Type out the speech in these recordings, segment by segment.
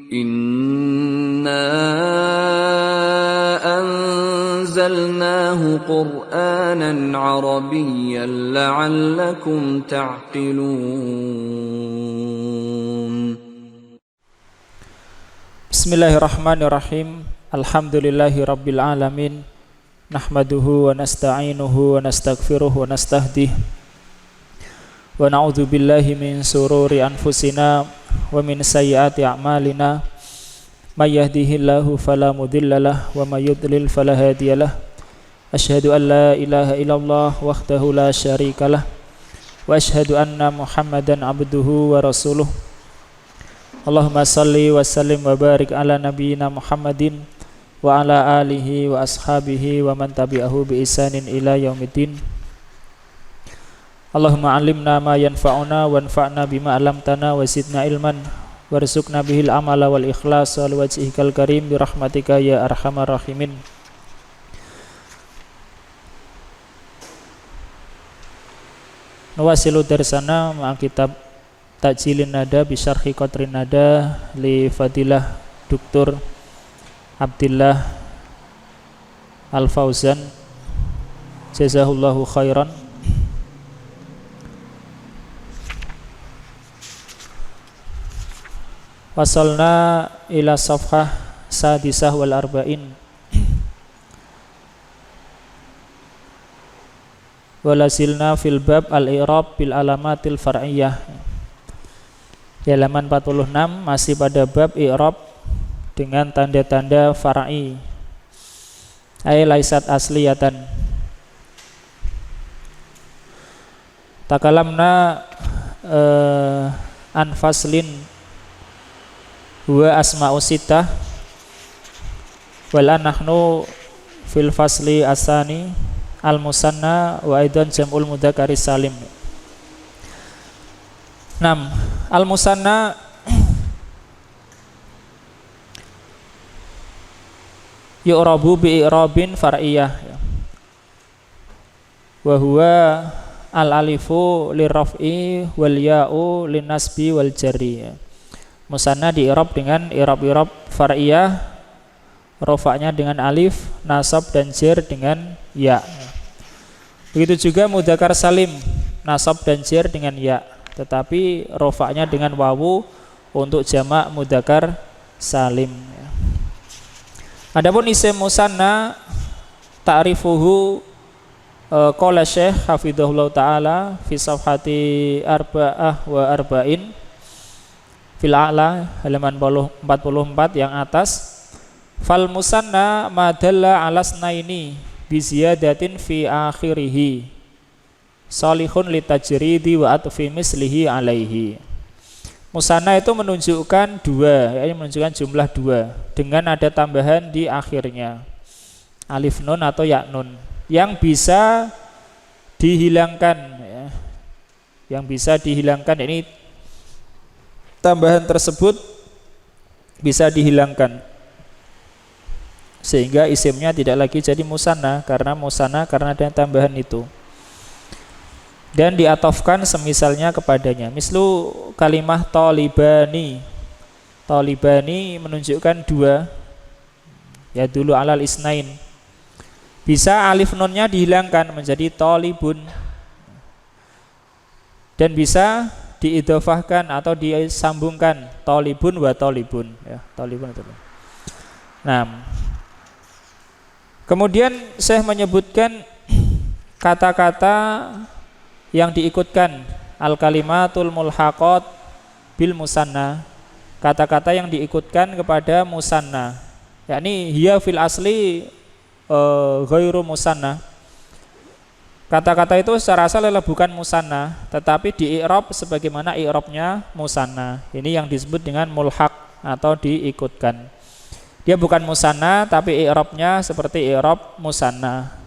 Inna anzalnahu Qur'anan Arabiyyan la'allakum ta'qilun. Bismillahirrahmanirrahim. Alhamdulillahi rabbil alamin. Nahmaduhu wa nasta'inuhu wa nastaghfiruh wa nastahdih. Wa na'udzu billahi min sururi anfusina wa min sayyiati a'malina. May yahdihillahu fala mudhillalah wa may yudlil fala hadiyalah. Asyhadu an la ilaha illallah wahdahu la syarikalah wa asyhadu anna Muhammadan abduhu wa rasuluh. Allahumma salli wa sallim wa barik ala nabiyyina Muhammadin wa ala alihi wa ashabihi wa man tabi'ahu bi ihsanin ila yaumiddin. Allahumma 'allimna ma yanfa'una wanfa'na bima 'allamtana wa zidna ilman warzuqna bihil amala wal ikhlas wal wajhikal karim bi rahmatika ya arhamar rahimin. Nuwasilu darsana ma kitab Tajilin Nada bi syarhi Qatrin Nada li Fadilah Dr. Abdillah Al-Fauzan jazahullahu khairan. Wasalna ila safhah sadisah wal arba'in. Walazilna fil bab al-i'rab bil alamatil far'iyah. Di halaman 46 masih pada bab i'rab dengan tanda-tanda far'i. Ay laisat asliyatan. Takalamna an faslin huwa asma'u sittah wal nahnu fil fasli asani al musanna wa aidan jam'ul mudzakkari salim. 6. Al musanna yu'rabu bi i'rabin far'iyah wa huwa al alifu lirraf'i wal ya'u linnasbi wal jarri. Musanna di i'rab dengan i'rab far'iyah, rafa'nya dengan alif, nasab dan jar dengan ya. Begitu juga mudzakkar salim, nasab dan jar dengan ya, tetapi rafa'nya dengan wawu untuk jamak mudzakkar salim. Adapun isim musanna ta'rifuhu qala Syekh hafizahullah taala fi safhati arba'ah wa arba'in fil a'la halaman 44 yang atas. Fal musanna madalla alasnaini bi ziyadatin fi akhirih salihun litajridi wa atfi mislihi alaihi. Musanna itu menunjukkan dua, yaitu menunjukkan jumlah dua dengan ada tambahan di akhirnya alif nun atau ya nun yang bisa dihilangkan ya. Yang bisa dihilangkan ini tambahan tersebut bisa dihilangkan sehingga isimnya tidak lagi jadi musanna karena ada tambahan itu dan diatofkan semisalnya kepadanya. Mislu kalimah talibani. Talibani menunjukkan dua, ya dulu alal isnain. Bisa alif nunnya dihilangkan menjadi talibun dan bisa diidhofahkan atau disambungkan talibun wa talibun ya, talibun itu. Nah, kemudian saya menyebutkan kata-kata yang diikutkan al-kalimatul mulhaqat bil musanna, kata-kata yang diikutkan kepada musanna, yakni hiya fil asli ghairu musanna. Kata-kata itu secara asal adalah bukan musanna, tetapi di i'rab sebagaimana i'rabnya musanna. Ini yang disebut dengan mulhaq atau diikutkan. Dia bukan musanna tapi i'rabnya seperti i'rab musanna.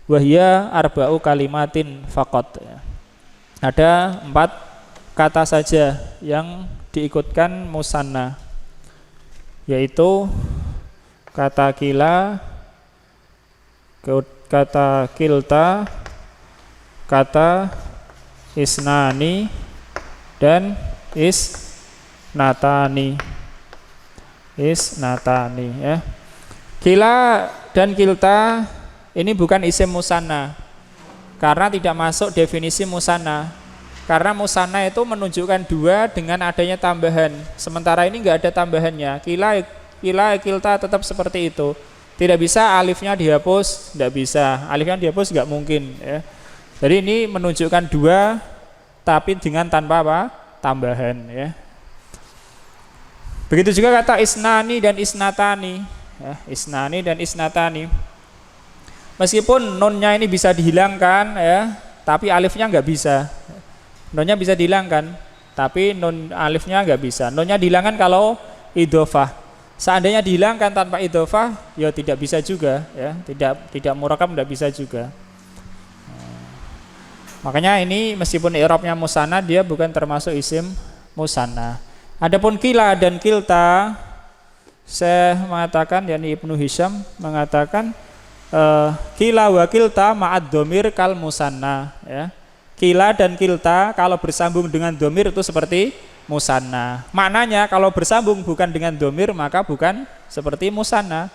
Wahya arba'u kalimatin faqat. Ada 4 kata saja yang diikutkan musanna, yaitu kata kila, kata kilta, kata isnani dan isnatani. isnatani ya. Kila dan kilta ini bukan isim musanna karena tidak masuk definisi musanna. Karena musanna itu menunjukkan dua dengan adanya tambahan. Sementara ini enggak ada tambahannya. Kila kilta tetap seperti itu. Tidak bisa alifnya dihapus, tidak bisa. Alifnya dihapus enggak mungkin ya. Jadi ini menunjukkan dua tapi dengan tanpa apa? Tambahan ya. Begitu juga kata isnani dan isnatani ya, isnani dan isnatani. Meskipun nunnya ini bisa dihilangkan ya, tapi alifnya enggak bisa. Nunnya bisa dihilangkan, tapi nun alifnya enggak bisa. Nunnya dihilangkan kalau idhofah. Seandainya dihilangkan tanpa idhofah, ya tidak bisa juga ya, tidak murakab tidak bisa juga. Makanya ini meskipun i'rabnya musanna dia bukan termasuk isim musanna. Adapun kila dan kilta, saya mengatakan yakni Ibnu Hisham mengatakan kila wa kilta ma'ad dhamir kal musanna ya. Kila dan kilta kalau bersambung dengan dhamir itu seperti musanna. Maknanya kalau bersambung bukan dengan dhamir maka bukan seperti musanna.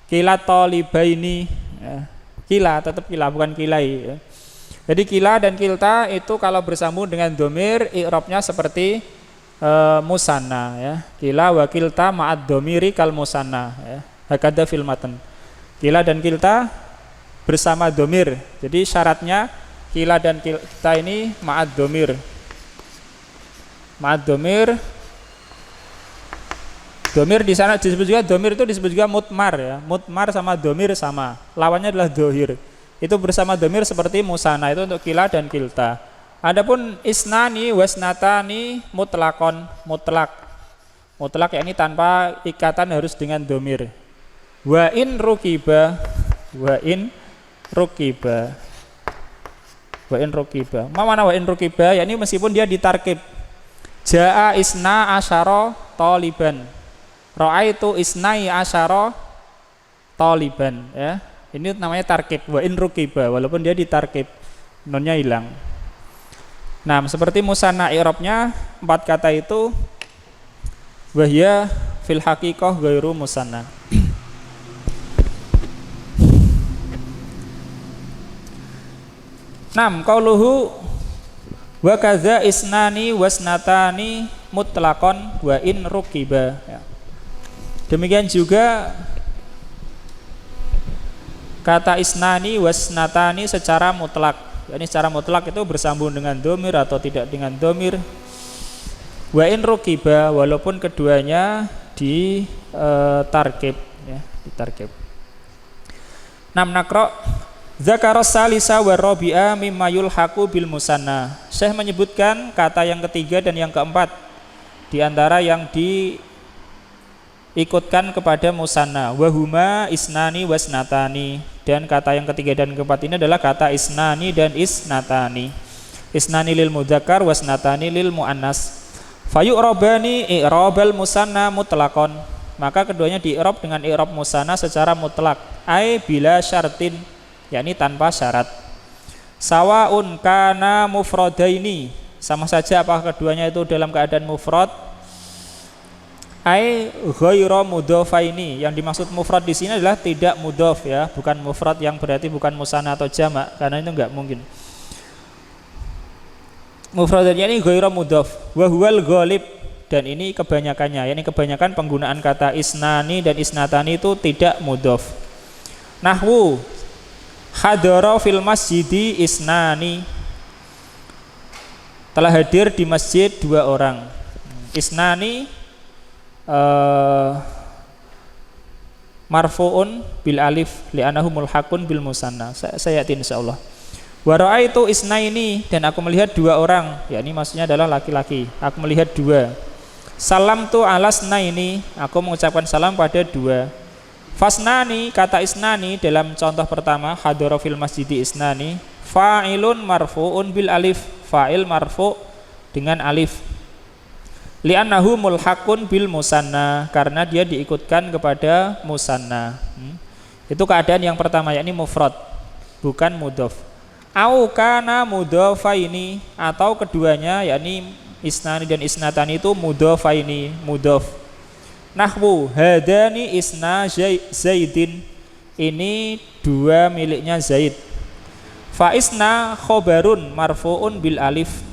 Kila talibaini ya. Kila tetap kila bukan kilai ya. Jadi kila dan kilta itu kalau bersambung dengan dhamir i'rabnya seperti musanna ya. Kila wa kilta ma'ad dhamiri kal musanna ya. Hakadha fil matan. Kila dan kilta bersama dhamir. Jadi syaratnya kila dan kilta ini ma'ad dhamir. Ma'ad dhamir. Dhamir di sana disebut juga dhamir itu disebut juga mutmar ya. Mutmar sama dhamir sama. Lawannya adalah dhohir. Itu bersama dhamir seperti musanna itu untuk kila dan kilta. Adapun isnani wasnatani mutlakon mutlak. Mutlak yakni tanpa ikatan harus dengan dhamir. Wa in rukiba wa in rukiba. Wa in rukiba. Mana wa in rukiba? Yakni meskipun dia ditarkib. Jaa isna asyara taliban. Ra'aitu isnai asyara taliban ya. Ini namanya tarkib wa in rukiba walaupun dia ditarkib. Nunnya hilang. Nah, seperti musanna i'rabnya 4 kata itu wahya fil haqiqah ghairu musanna. Nam qauluhu wa kadza isnani wasnatani mutlaqan wa in rukiba ya. Demikian juga kata isnani wasnatani secara mutlak. Ini secara mutlak itu bersambung dengan dhamir atau tidak dengan dhamir. Wa in rukiba walaupun keduanya ditarkib ya, ditarkib. Nam nakra Zakaros salisa wa rabi'a mimma yulhaqu bil musanna. Syekh menyebutkan kata yang ketiga dan yang keempat di antara yang diikutkan kepada musanna. Wa huma isnani wasnatani. Dan kata yang ketiga dan keempat ini adalah kata isnani dan isnatani. Isnani lil mudzakkar wasnatani lil muannas. Fayu'rabani i'rabal musanna mutlaqan. Maka keduanya di-i'rab dengan i'rab musanna secara mutlak. Ai bila syartin, yakni tanpa syarat. Sawaun kana mufradaini, sama saja apakah keduanya itu dalam keadaan mufrad. Ai ghairu mudhofaini, yang dimaksud mufrad di sini adalah tidak mudhof ya, bukan mufrad yang berarti bukan musanna atau jamak, karena itu enggak mungkin. Mufradnya ini ghairu mudhof wa huwal ghalib, dan ini kebanyakannya, yakni kebanyakan penggunaan kata isnani dan isnatani itu tidak mudhof. Nahwu hadara fil masjidi isnani, telah hadir di masjid 2 orang. Isnani marfu'un bil alif li'annahu mulhaqun bil musanna. Saya yakin insyaallah. Wa ra'aitu isnaini, dan aku melihat 2 orang, yakni maksudnya adalah laki-laki. Aku melihat 2. Salam tu alasnaini, aku mengucapkan salam pada 2. Fasnani, kata isnani dalam contoh pertama hadara fil masjidi isnani, fa'ilun marfu'un bil alif, fa'il marfu' dengan alif. Li'annahu mulhaqun bil musanna, karena dia diikutkan kepada musanna. Itu keadaan yang pertama, yakni mufrad, bukan mudhof. Au kana mudhofaini, atau keduanya yakni isnani dan isnatani itu mudhofaini, mudhof. Nahwu hadani isna Zaidin, ini dua miliknya Zaid. Fa isna khobarun marfu'un bil alif,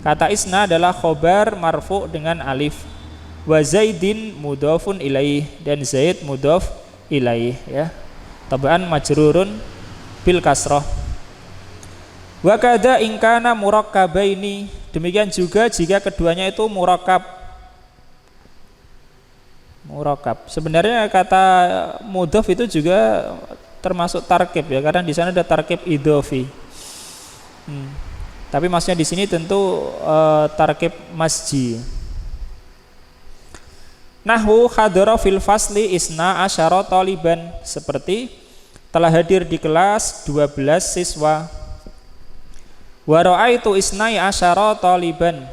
kata isna adalah khobar marfu' dengan alif. Wa Zaidin mudhafun ilaih, dan Zaid mudhaf ilaih ya. Tabaan majrurun bil kasrah. Wa kadza in kana murakkabaini, demikian juga jika keduanya itu murakkab. Sebenarnya kata mudhaf itu juga termasuk tarkib ya, karena di sana ada tarkib idhofi. Tapi maksudnya di sini tentu tarkib masji. Nahwu hadara fil fasli isna asyara taliban, seperti telah hadir di kelas 12 siswa. Wa ra'aitu isnai asyara taliban,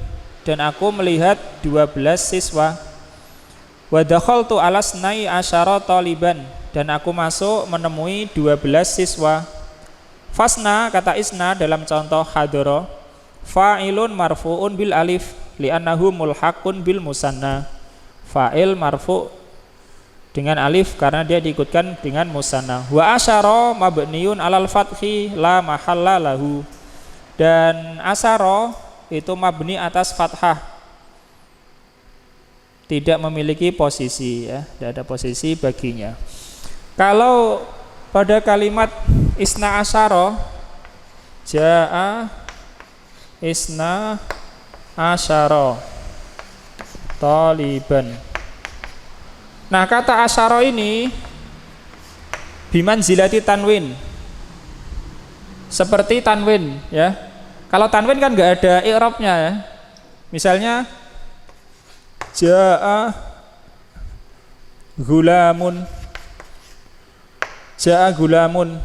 dan aku melihat 12 siswa. Wa dakhaltu alasnai asyara taliban, dan aku masuk menemui 12 siswa. Fasna, kata isna dalam contoh hadara, fa'ilun marfu'un bil alif li'annahu mulhaqun bil musanna. Fa'il marfu' dengan alif karena dia diikutkan dengan musanna. Wa asyara mabniun alal fathi la mahalla lahu, dan asyara itu mabni atas fathah, tidak memiliki posisi ya, tidak ada posisi baginya. Kalau pada kalimat isna asyara, ja'a isna asyara taliban. Nah, kata asyara ini bimanzilati tanwin, seperti tanwin ya. Kalau tanwin kan nggak ada i'rabnya ya. Misalnya ja'a gulamun, ja'a gulamun,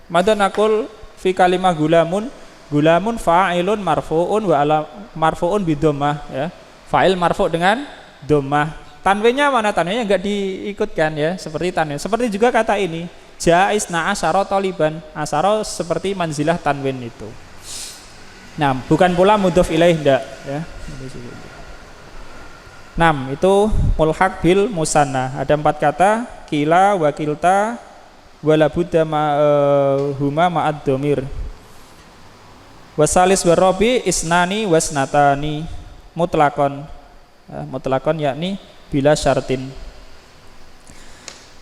mada naqul fi kalimah gulamun, gulamun fa'ilun marfu'un wa ala marfu'un bidommah ya. Fa'il marfu' dengan dhammah. Tanwinnya mana? Tanwinnya enggak diikutkan ya, seperti tanwin. Seperti juga kata ini, ja'a isna asyara taliban. Asyara seperti manzilah tanwin itu. Nah, bukan pula mudhaf ilaih enggak ya. Nah, itu mulhaq bil musanna. Ada 4 kata, kila, wakilta, wala budda huma ma'ad dhamir. Wasalis warabi isnani wasnatani mutlakon, mutlakon yakni bila syartin.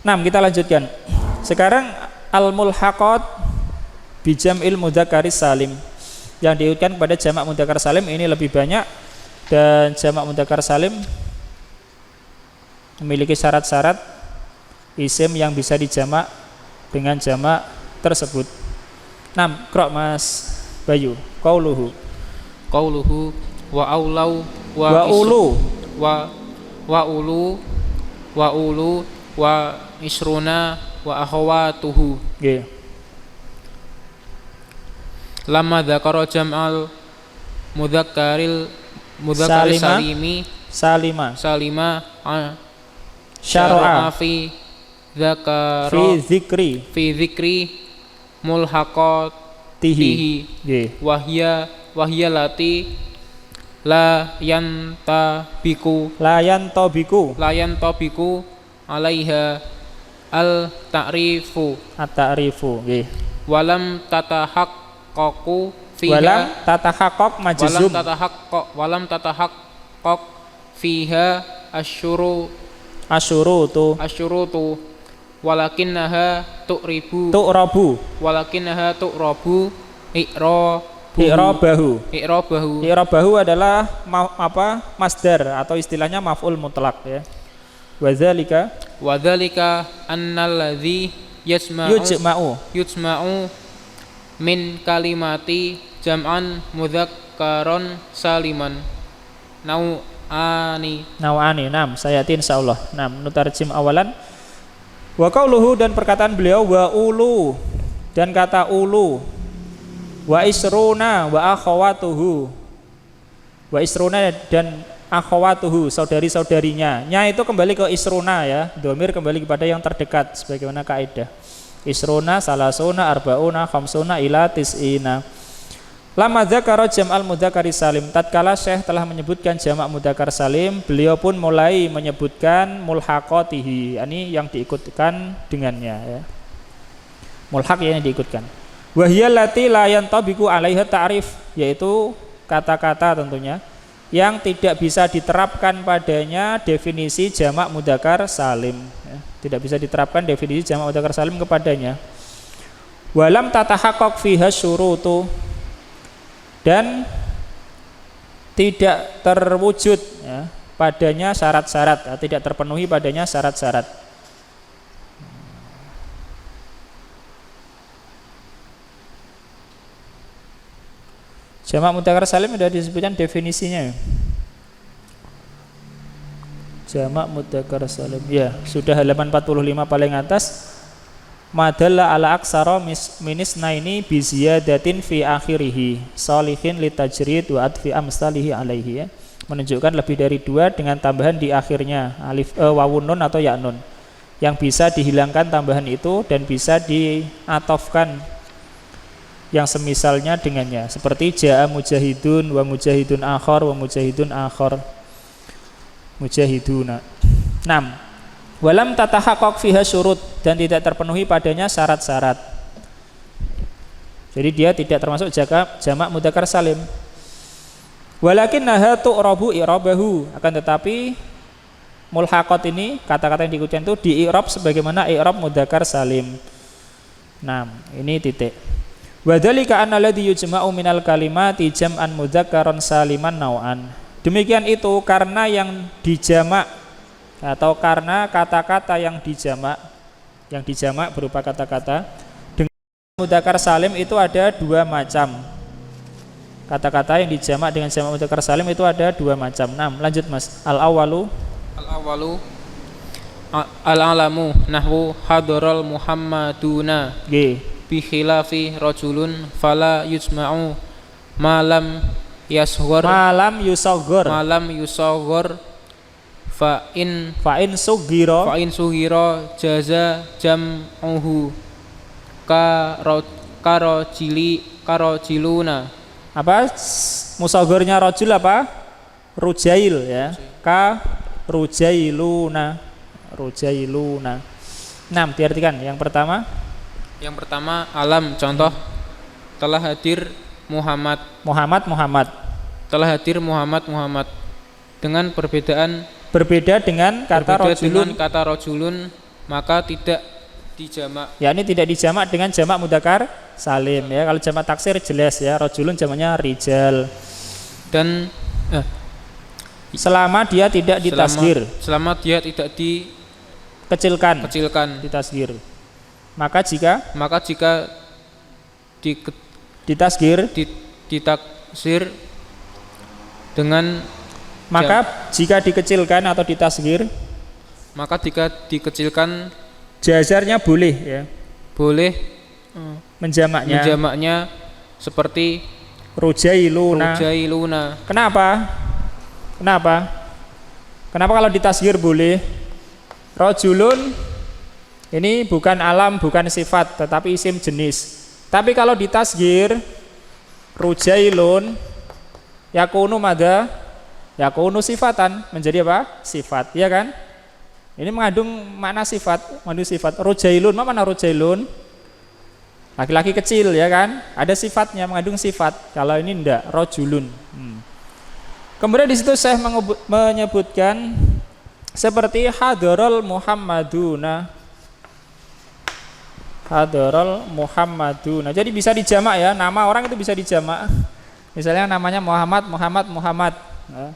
Nah, kita lanjutkan. Sekarang al-mulhaqat bi jam'il mudzakkari salim, yang diikutkan pada jamak mudzakkar salim ini lebih banyak, dan jamak mudzakkar salim memiliki syarat-syarat isim yang bisa dijamak dengan jamak tersebut. Nah, qra' Mas Bayu, qauluhu wa aulau wa ulu wa isruna wa akhawatuhu. Nggih. Lamma dzakara jam'al mudzakkari salima syara'a fi dzakara fi dzikri mulhaqatihi wahya lati la yantabiku alaiha al ta'rifu nggih. walam tatahaqqaqu fiha walam tatahaqqaq fiha asyurutu walakinnaha tu'rabu i'rabahu adalah masdar atau istilahnya maf'ul mutlaq ya. Wadzalika annalladzi yujma'u min kalimati jam'an mudzakkaron saliman nau'ani. Nam sayati insyaallah. Nam nutarjim awalan. Wa qauluhu, dan perkataan beliau, wa ulu, dan kata ulu, wa isruna wa akhawatuhu, wa isruna dan akhawatuhu, saudari-saudarinya. Nya itu kembali ke isruna ya, dhamir kembali kepada yang terdekat sebagaimana kaidah. Isruna, salasuna, arbauna, khamsuna ila tis'ina. Lama dzakara jam'al mudzakkari salim, tatkala Syekh telah menyebutkan jamak mudzakkar salim, beliau pun mulai menyebutkan mulhaqatihi, ini yang diikutkan dengannya ya. Mulhaq yang diikutkan. Wa hiya allati la yantabiqu 'alaiha ta'rif, yaitu kata-kata tentunya yang tidak bisa diterapkan padanya definisi jamak mudzakkar salim ya. Tidak bisa diterapkan definisi jamak mudzakkar salim kepadanya. Walam tatahaqqaq fiha syurutu, dan tidak terwujud ya, padanya syarat-syarat ya, tidak terpenuhi padanya syarat-syarat. Jamak mudzakkar salim sudah disebutkan definisinya. Jamak mudzakkar salim ya, sudah halaman 45 paling atas. Madalla ala aksara minis naini bi ziyadatin fi akhirih salihin litajrid wa adfi amsalihi alaihi ya. Menunjukkan lebih dari 2 dengan tambahan di akhirnya alif wawun nun atau ya nun, yang bisa dihilangkan tambahan itu dan bisa diatofkan yang semisalnya dengannya, seperti jaa mujahidun wa mujahidun akhar wa mujahidun akhar mujahiduna. 6. Walam tatahaqqaq fiha syurut, dan tidak terpenuhi padanya syarat-syarat. Jadi dia tidak termasuk jamak mudzakkar salim. Walakinnaha tu'rabu i'rabahu, akan tetapi mulhaqat ini, kata-kata yang diikutkan itu di-i'rab sebagaimana i'rab mudzakkar salim. 6. Ini titik. Wa dzalika anna alladhi yujma'u minal kalimati jam'an mudzakkaran saliman nau'an. Demikian itu karena yang dijamak atau karena kata-kata yang dijamak berupa kata-kata dengan mudzakkar salim itu ada 2 macam. Kata-kata yang dijamak dengan jamak mudzakkar salim itu ada 2 macam. 6. Lanjut Mas. Al-awwalu al-alamu nahwu hadaral muhammaduna bi khilafi rajulun fala yujma'u malam yusagghar fa in sughira jaza jam'uhu karojiluna. Apa musagharnya rajul apa? Rujail ya. Ka rujailuna. 6 diartikan. Yang pertama alam, contoh telah hadir Muhammad. Telah hadir Muhammad dengan berbeda dengan kata rojulun, maka tidak dijamak. Ya, ini tidak dijamak dengan jamak mudzakkar salim ya. Kalau jamak taksir jelas ya, rojulun jamaknya rijal. Dan selama dia tidak ditasghir. Selama dia tidak dikecilkan. Ditasghir. Maka jika ditaksir dengan maka jika dikecilkan atau ditasghir, maka jika dikecilkan jazarnya boleh ya. Boleh menjamaknya seperti rujailuna. Kenapa kalau ditasghir boleh? Rajulun ini bukan alam, bukan sifat, tetapi isim jenis. Tapi kalau ditasghir rujailun yakunu madza? Yakunu sifatan, menjadi apa? Sifat, ya kan? Ini mengandung makna sifat, Rujailun, mana rujailun? Laki-laki kecil, ya kan? Ada sifatnya, mengandung sifat. Kalau ini enggak, rajulun. Kemudian di situ saya menyebutkan seperti hadaral muhammaduna. Jadi bisa dijamak ya, nama orang itu bisa dijamak. Misalnya namanya Muhammad. Nah,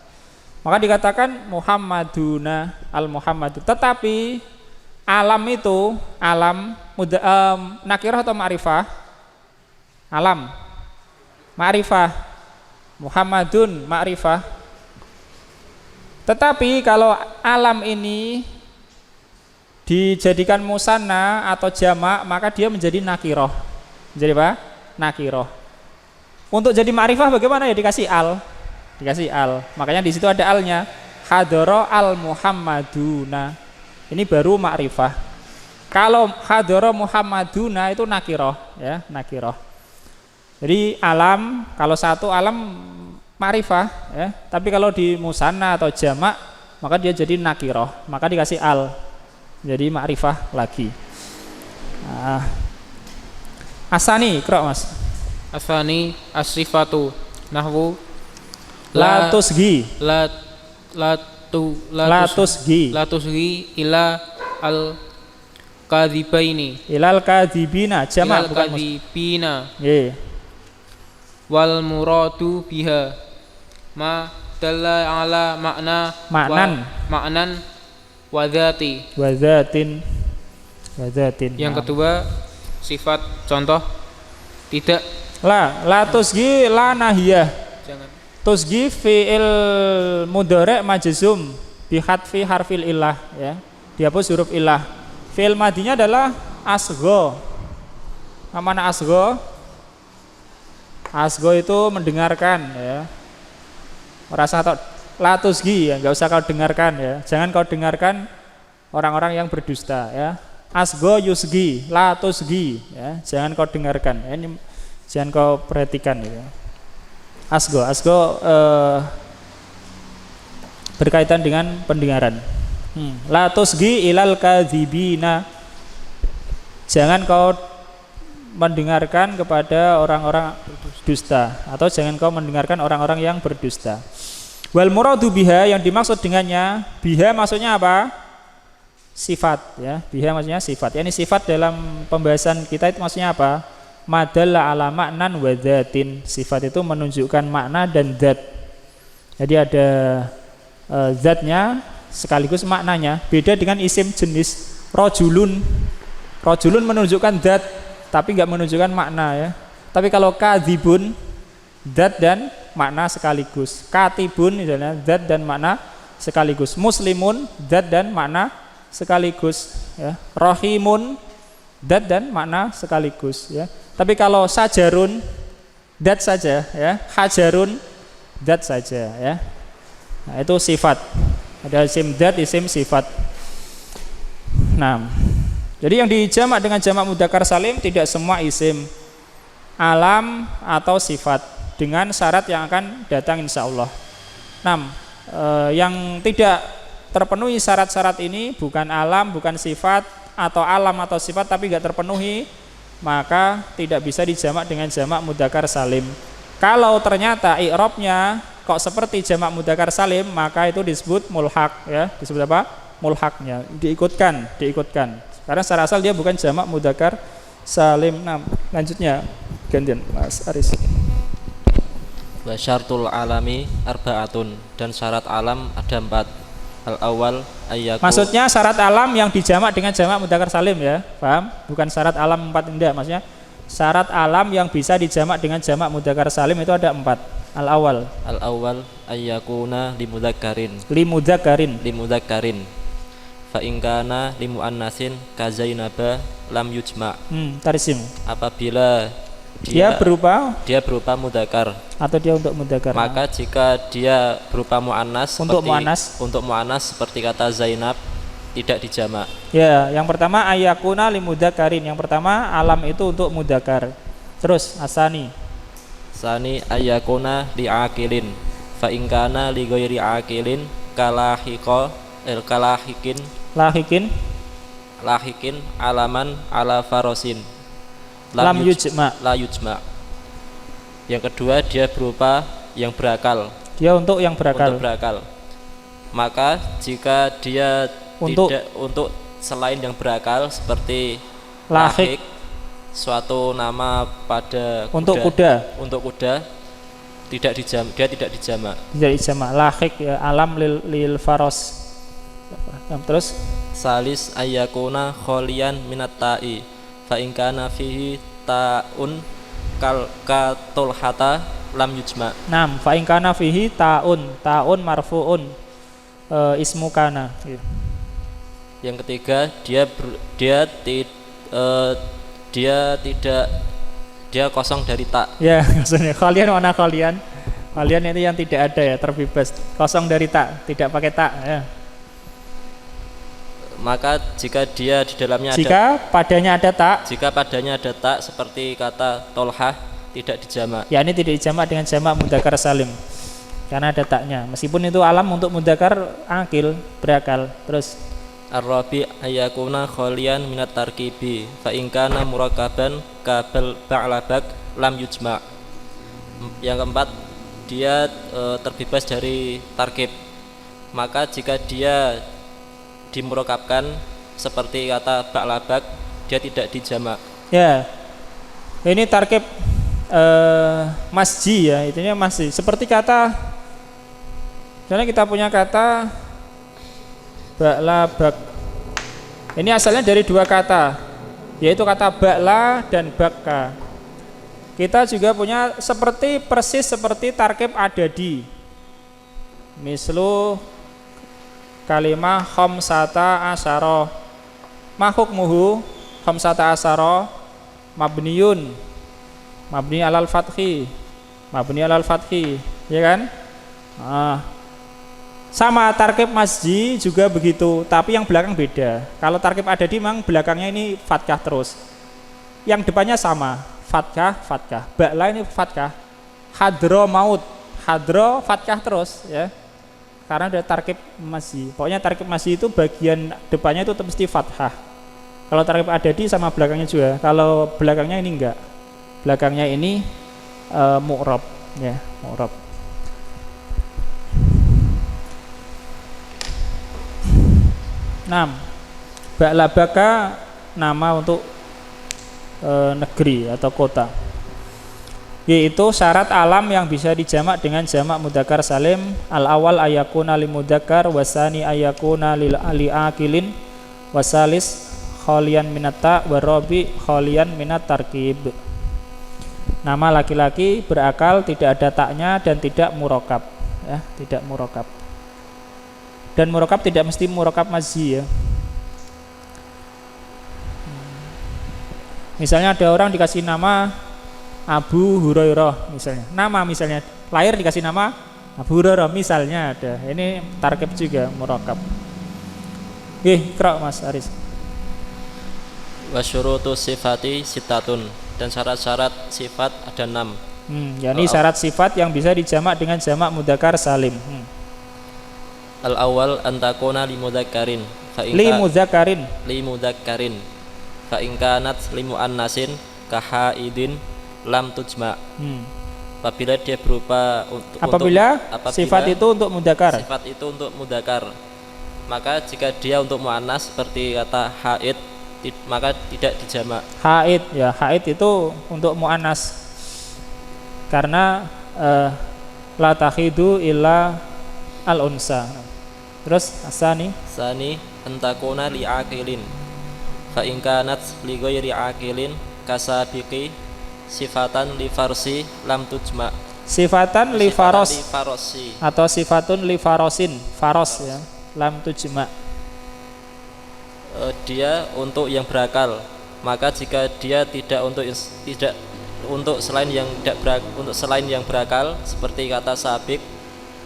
maka dikatakan Muhammaduna al-Muhammadu. Tetapi alam itu nakirah atau ma'rifah? Alam ma'rifah, Muhammadun ma'rifah. Tetapi kalau alam ini dijadikan musanna atau jamak, maka dia menjadi nakirah. Menjadi apa? Nakirah. Untuk jadi ma'rifah bagaimana ya? Dikasih al. Makanya di situ ada alnya. Hadara al Muhammaduna. Ini baru ma'rifah. Kalau hadara Muhammaduna itu nakirah ya, nakirah. Jadi alam, kalau satu alam ma'rifah ya, tapi kalau di musanna atau jamak maka dia jadi nakiroh, maka dikasih al, jadi ma'rifah lagi. Nah, asani, ikra Mas. Asani as-sifatu nahwu La tusgi, la la tusgi, ila al kadhibaini ilal kadhibina, jamak ilal bukan mus. kadhibina Nggih. wal muradu biha ma dalla ala ma'nan wa dzati. Wazatin. Yang Nah. kedua sifat contoh tidak La tusgi la nahiyah. jangan Tusgi fi'il mudhari' majzum bi hadfi harfil illah ya. Dihapus huruf illah. Fi'il madinya adalah asgho. Mana asgho? Asgho itu mendengarkan ya. Merasa atau la tusgi ya, enggak usah kau dengarkan ya. Jangan kau dengarkan orang-orang yang berdusta ya. Asgho yusgi, la tusgi ya. Jangan kau dengarkan. Ya, ini jangan kau perhatikan ya. Asgo berkaitan dengan pendengaran. La tusgi ilal kadzibina. Jangan kau mendengarkan kepada orang-orang dusta, atau jangan kau mendengarkan orang-orang yang berdusta. Wal muradu biha, yang dimaksud dengannya, biha maksudnya apa? Sifat ya. Biha maksudnya sifat. Yani sifat dalam pembahasan kita itu maksudnya apa? Madalla ala ma'nan wa dzatin. Sifat itu menunjukkan makna dan zat. Jadi ada zatnya sekaligus maknanya. Beda dengan isim jenis rojulun. Rojulun menunjukkan zat tapi enggak menunjukkan makna ya. Tapi kalau kadzibun, zat dan makna sekaligus. Katibun misalnya, zat dan makna sekaligus. Muslimun, zat dan makna sekaligus ya. Rahimun, zat dan makna sekaligus ya. Tapi kalau sajarun, dat saja ya. Hajarun, dat saja ya. Nah, itu sifat. Ada isim dat, isim sifat. Nah, jadi yang dijamak dengan jamak mudzakkar salim tidak semua isim, alam atau sifat, dengan syarat yang akan datang insya Allah. Nah, yang tidak terpenuhi syarat-syarat ini bukan alam, bukan sifat, atau alam atau sifat tapi tidak terpenuhi, maka tidak bisa dijamak dengan jamak mudzakkar salim. Kalau ternyata i'rabnya kok seperti jamak mudzakkar salim, maka itu disebut mulhaq ya. Disebut apa? Mulhaqnya, diikutkan. Karena secara asal dia bukan jamak mudzakkar salim. Nah, lanjutnya gantian Mas Aris. Wa syartul alami arba'atun, dan syarat alam ada 4. Al-awwal ayyaku. Maksudnya syarat alam yang dijamak dengan jamak mudzakkar salim ya. Paham? Bukan syarat alam 4 enggak, maksudnya syarat alam yang bisa dijamak dengan jamak mudzakkar salim itu ada 4. Al-awwal. Al-awwal ayyakuna limudzakkarin. Limudzakkarin. Fa in kana limuannasin ka Zainaba lam yujma. Tarisim. Apabila dia berupa mudzakkar atau dia untuk mudzakkar. Maka jika dia berupa muannas untuk muannas seperti kata Zainab tidak dijamak. Ya, yang pertama ayyakuna limudzakkarin. Yang pertama alam itu untuk mudzakkar. Terus asani. Sani ayyakuna li'aqilin. Fa in kana li ghairi aqilin lahikin alaman ala farasin. Lam yujma. La yujma. Yang kedua dia berupa yang berakal. Dia untuk yang berakal. Maka jika dia untuk selain yang berakal seperti lahik, suatu nama pada untuk kuda dia tidak dijamak. Tidak dijamak. Lahik ya, alam lil faros. Terus salis ayyakuna kholian minat ta'i. Fa in kana fihi ta'un katulhata lam yujma. Naam, fa in kana fihi ta'un marfu'un ismu kana. Yang ketiga dia kosong dari tak. Ya, maksudnya kalian mana kalian? Kalian itu yang tidak ada ya, terbebas, kosong dari tak, tidak pakai tak ya. Maka jika padanya ada tak seperti kata Tolhah, tidak dijamak. Ya, ini tidak dijamak dengan jamak mudzakkar salim karena ada taknya. Meskipun itu alam untuk mudzakkar akil, berakal. Terus Ar-rabi ayakuna khalian minat tarkibi fa in kana murakkaban kabal ba'labak lam yujma'. Yang keempat, dia terbebas dari tarkib. Maka jika dia dimurakabkan seperti kata ba'labak, dia tidak dijamak. ya, ini tarkib masji ya, itunya masji. Seperti kata, misalnya kita punya kata ba'labak. Ini asalnya dari dua kata, yaitu kata ba'la dan bakka. Kita juga punya persis seperti tarkib adadi. Mislu kalimah khamsata asyara. Ma hukmuhu khamsata asyara mabni alal fathi, ya kan? Sama tarkib masji juga begitu, tapi yang belakang beda. Kalau tarkib adadi memang belakangnya ini fathah terus, yang depannya sama, fathah. Ba'la ini fathah, hadro maut, hadro fathah terus, ya. Karena ada tarkib masji. Pokoknya tarkib masji itu bagian depannya itu mesti fathah. Kalau tarkib adadi sama belakangnya juga. Kalau belakangnya ini enggak, belakangnya ini mu'rab, ya, mu'rab. Ba'labaka nama untuk negeri atau kota, yaitu syarat alam yang bisa dijamak dengan jamak mudzakkar salim. Al awal ayakuna li mudzakkar, wasani ayakuna lil akilin, wasalis khalian minata, warabi khalian minat tarkib. Nama laki-laki berakal, tidak ada taknya dan tidak murakab, ya, tidak murakab. Dan murakab tidak mesti murakab mazhi, ya. Misalnya ada orang dikasih nama Abu Hurairah misalnya. Nama misalnya lahir dikasih nama Abu Hurairah misalnya ada. Ini tarkib juga murakab. Iqra Mas Aris. Wa syurutu sifati sitatun, dan syarat-syarat sifat ada 6. Ya, ini syarat sifat yang bisa dijamak dengan jamak mudzakkar salim. Al awal antakuna li mudzakkarin li mudzakkarin fa in kanat li muannasin ka haidin lam tujma. Apabila dia berupa apabila sifat itu untuk mudzakkar, maka jika dia untuk muannas seperti kata haid, maka tidak dijamak. Haid, ya, haid itu untuk muannas karena la takhidu illa al unsa. Terus sani antakuna li akilin fa in kanat li ghairi akilin kasabiqi sifatan li farsi lam tujma. Sifatan li faros atau sifatun li farosin, faros, ya, lam tujma. Dia untuk yang berakal, maka jika dia tidak untuk selain yang berakal seperti kata sabik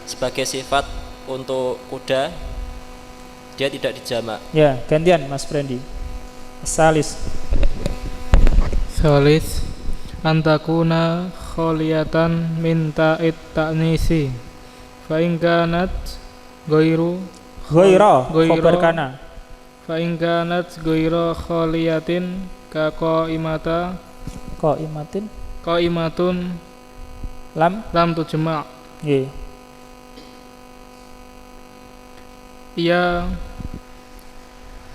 sebagai sifat untuk kuda, dia tidak dijamak. Ya, gantian Mas Frendi. Salis antakuna kholiyatan min ta'id ta'nisi fa in kanat ghairu khabar kana fa in kanat ghairu kholiyatin ka qaimatun lam tujma'. Nggih. Ia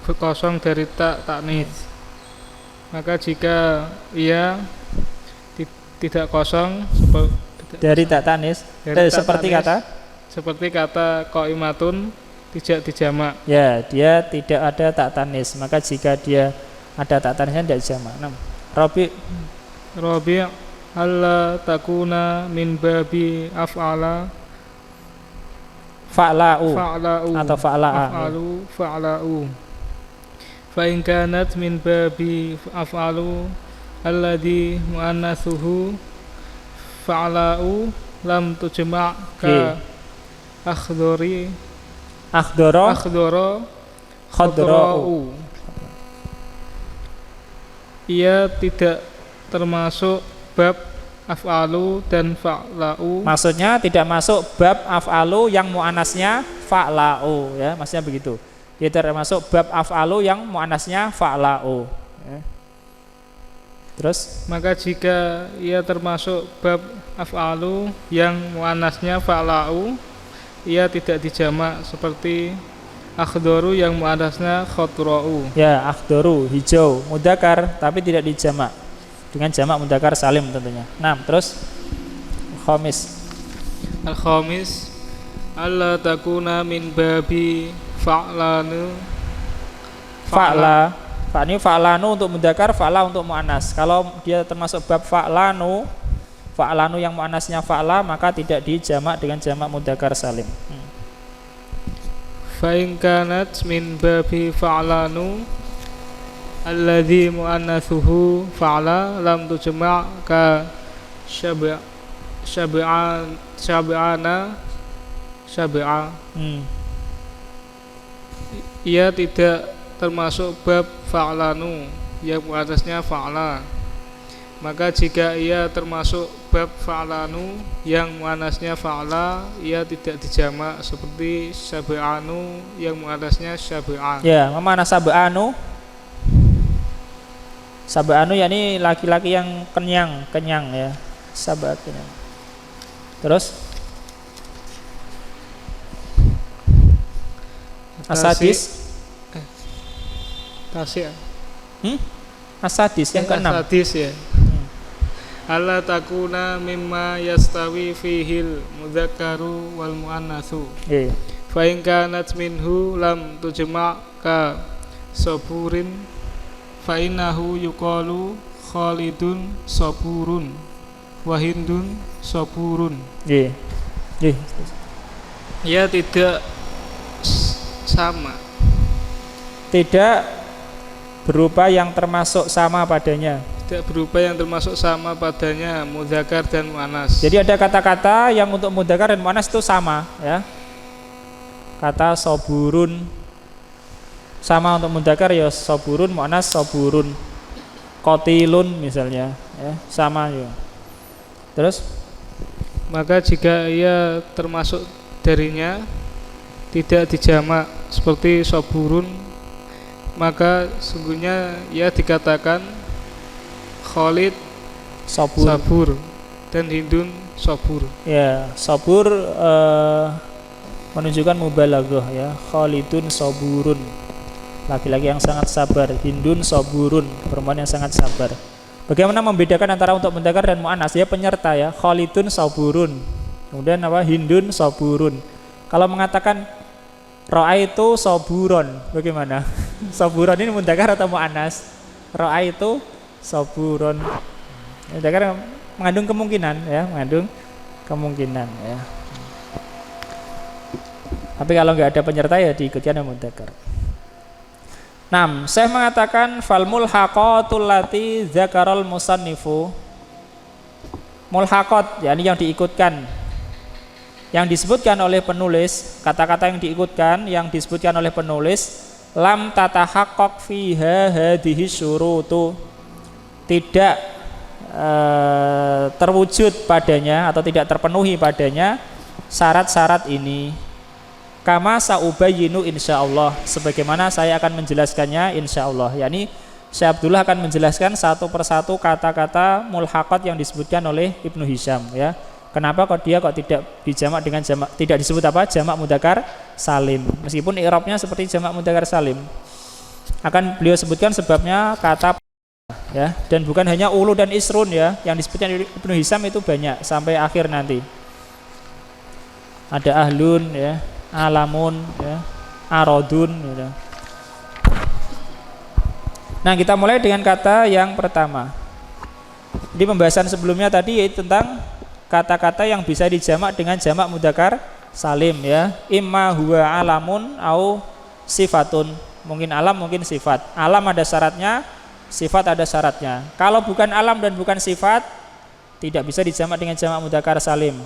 kosong dari taknis, maka jika ia tidak kosong dari tak tanis, seperti kata qaimatun tidak dijamak. Ya, dia tidak ada tak tanis, maka jika dia ada tak tanisnya tidak dijamak. Rabi alla takuna min babi af'ala fa'la'u atau fa'la'u fa in kanat min babi af'alu alladhi muannatsuhu fa'la'u lam tujma' ka akhdara khadra'u. Ia tidak termasuk bab af'alu dan fa'la'u. Maksudnya tidak masuk bab af'alu yang muannasnya fa'la'u ya, maksudnya begitu. Dia termasuk bab af'alu yang muannasnya fa'la'u ya. Terus Maka jika ia termasuk bab af'alu yang muannasnya fa'la'u, ia tidak dijamak seperti akhdaru yang muannasnya khadra'u. ya akhdaru hijau mudzakkar tapi tidak dijamak dengan jamak mudzakkar salim tentunya. Nah, terus khamis. Al-khamis alla takuna min babi fa'lanu. Fa'la. Fa ini fa'lanu untuk mudzakkar, fa'la untuk muannas. Kalau dia termasuk bab fa'lanu, fa'lanu yang muannasnya fa'la, maka tidak dijamak dengan jamak mudzakkar salim. Fa in kanat min babi fa'lanu alladhi muannatsuhu fa'la lam tujma' ka syabi'ana. Ia tidak termasuk bab fa'lanu yang muannasnya fa'la. Maka jika ia termasuk bab fa'lanu yang muannasnya fa'la, ia tidak dijamak seperti syabi'anu yang muannasnya syabi'an. Ya, mana sab'anu? Sab'anu yakni laki-laki yang kenyang ya. Sab'at kenyang. Terus asadis. Tasya. Asadis yang keenam. Asadis ya. Alla takuna mimma yastawi fihil mudzakkaru wal muannatsu. Iya. Fa in kanat minhu lam tujma' ka saburin fa innahu yuqalu Khalidun saburun wa Hindun saburun. Iya. Iya. Ya tidak sama. Tidak berupa yang termasuk sama padanya. Tidak berupa yang termasuk sama padanya mudzakkar dan muannas. Jadi ada kata-kata yang untuk mudzakkar dan muannas itu sama ya. Kata soburun sama untuk mudzakkar ya soburun, muannas soburun. Qatilun misalnya ya, sama ya. Terus maka jika ia termasuk darinya tidak dijamak seperti soburun, maka sungguhnya ia dikatakan Khalid sobur. sabur dan Hindun sabur. Ya, sabur menunjukkan mubalaghah ya. Khalidun saburun. Laki-laki yang sangat sabar. Hindun saburun, perempuan yang sangat sabar. Bagaimana membedakan antara untuk mudzakkar dan muannas? Ya penyerta ya. Khalidun saburun. Kemudian apa? Hindun saburun. Kalau mengatakan ra'aitu saburon, bagaimana? Saburon ini mudzakkar atau muannas? Ra'aitu saburon. Mudzakkar mengandung kemungkinan ya, mengandung kemungkinan ya. Tapi kalau nggak ada penyerta ya diikutkan yang mudzakkar. 6. Syekh mengatakan fal mulhaqatul lati dzakarul musannifu. Mulhaqat yakni yang diikutkan, yang disebutkan oleh penulis, kata-kata yang diikutkan yang disebutkan oleh penulis, lam tatahaqqaq fiha hadhihi syurutu, tidak terwujud padanya atau tidak terpenuhi padanya syarat-syarat ini. Kama saubayyinu insyaallah, sebagaimana saya akan menjelaskannya insyaallah. Yani Syekh Abdullah akan menjelaskan satu persatu kata-kata mulhaqat yang disebutkan oleh Ibnu Hisham ya. Kenapa kok dia tidak dijamak dengan jamak, tidak disebut apa? Jamak mudzakkar salim. Meskipun i'rabnya seperti jamak mudzakkar salim. Akan beliau sebutkan sebabnya kata ya, dan bukan hanya ulu dan isrun ya, yang disebutkan oleh Ibnu Hisham itu banyak sampai akhir nanti. Ada ahlun ya, alamun ya, arodun gitu. Nah, kita mulai dengan kata yang pertama. Di pembahasan sebelumnya tadi yaitu tentang kata-kata yang bisa dijamak dengan jamak mudzakkar salim ya. Imma huwa alamun au sifatun. Mungkin alam, mungkin sifat. Alam ada syaratnya, sifat ada syaratnya. Kalau bukan alam dan bukan sifat, tidak bisa dijamak dengan jamak mudzakkar salim.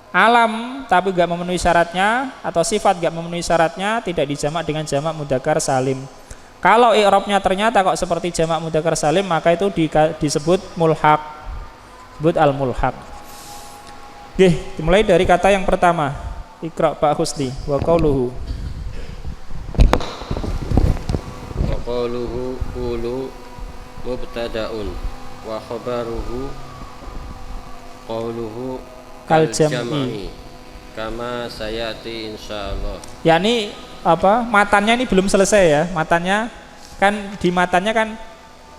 Alam tapi gak memenuhi syaratnya atau sifat gak memenuhi syaratnya, tidak dijamak dengan jamak mudzakkar salim. Kalau i'rabnya ternyata kok seperti jamak mudzakkar salim, maka itu disebut mulhaq. disebut al-mulhaq. Oke, dimulai dari kata yang pertama. Iqra Pak Husni wa qauluhu. Wa qauluhu ulu mubtada'un wa khabaruhu qauluhu Kal kal jam'i. jam'i kama sayati insyaallah. yakni apa, matannya ini belum selesai ya. Matannya kan, di matannya kan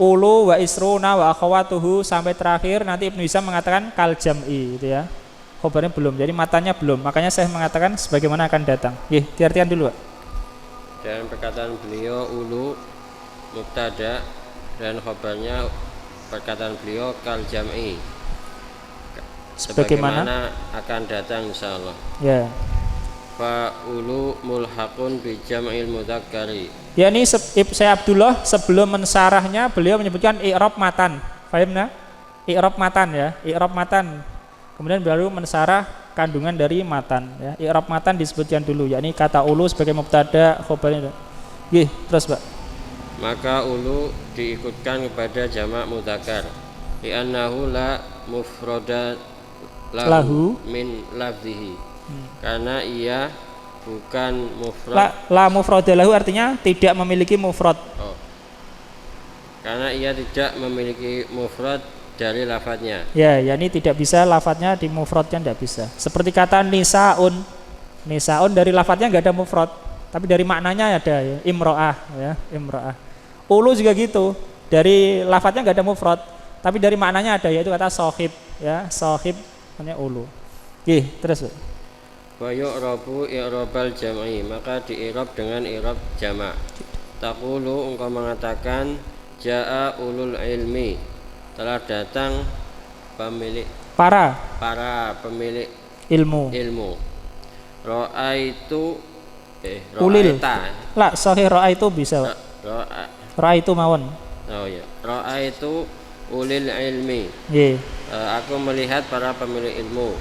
ulu wa isruna wa akhawatuhu sampai terakhir. Nanti Ibnu Hisham mengatakan kal jam'i gitu ya. Khobarnya belum, jadi matannya belum. Makanya saya mengatakan sebagaimana akan datang. Diartikan dulu Pak. Dan perkataan beliau ulu mubtada dan khabarnya perkataan beliau kal jam'i Sebagaimana akan datang insyaallah. ya. Fa ulu mulhaqun bi jam'il mudzakkari. Ya, ini saya Abdullah sebelum mensarahnya beliau menyebutkan i'rab matan. Paham? I'rab matan ya, i'rab matan. Kemudian baru mensarah kandungan dari matan ya. I'rab matan disebutkan dulu, yakni kata ulu sebagai mubtada, khobarnya. Terus Pak. Maka ulu diikutkan kepada jamak mudzakkar li'annahu la mufrada lahu min lafzihi. Karena ia bukan mufrad. La mufrada lahu artinya tidak memiliki mufrad. Karena ia tidak memiliki mufrad dari lafadznya. Ya, yakni tidak bisa lafadznya dimufradkan, tidak bisa. Seperti kata nisaun. Nisaun dari lafadznya enggak ada mufrad, tapi dari maknanya ada ya, imro'ah ya, imro'ah. Ulu juga gitu. Dari lafadznya enggak ada mufrad, tapi dari maknanya ada, yaitu kata sohib ya, sohib namanya ulu. Terus Wa yu'rabu i'rabal jam'i, maka di'irab dengan i'rab jamak. Taqulu, engkau mengatakan ja'a ulul ilmi, telah datang pemilik para pemilik ilmu. Ra'aitu Ulil. ra'aita. La sahih itu bisa Pak. Ra'aitu mawon. Oh ya, ra'aitu ulil ilmi. Nggih. Aku melihat para pemilik ilmu.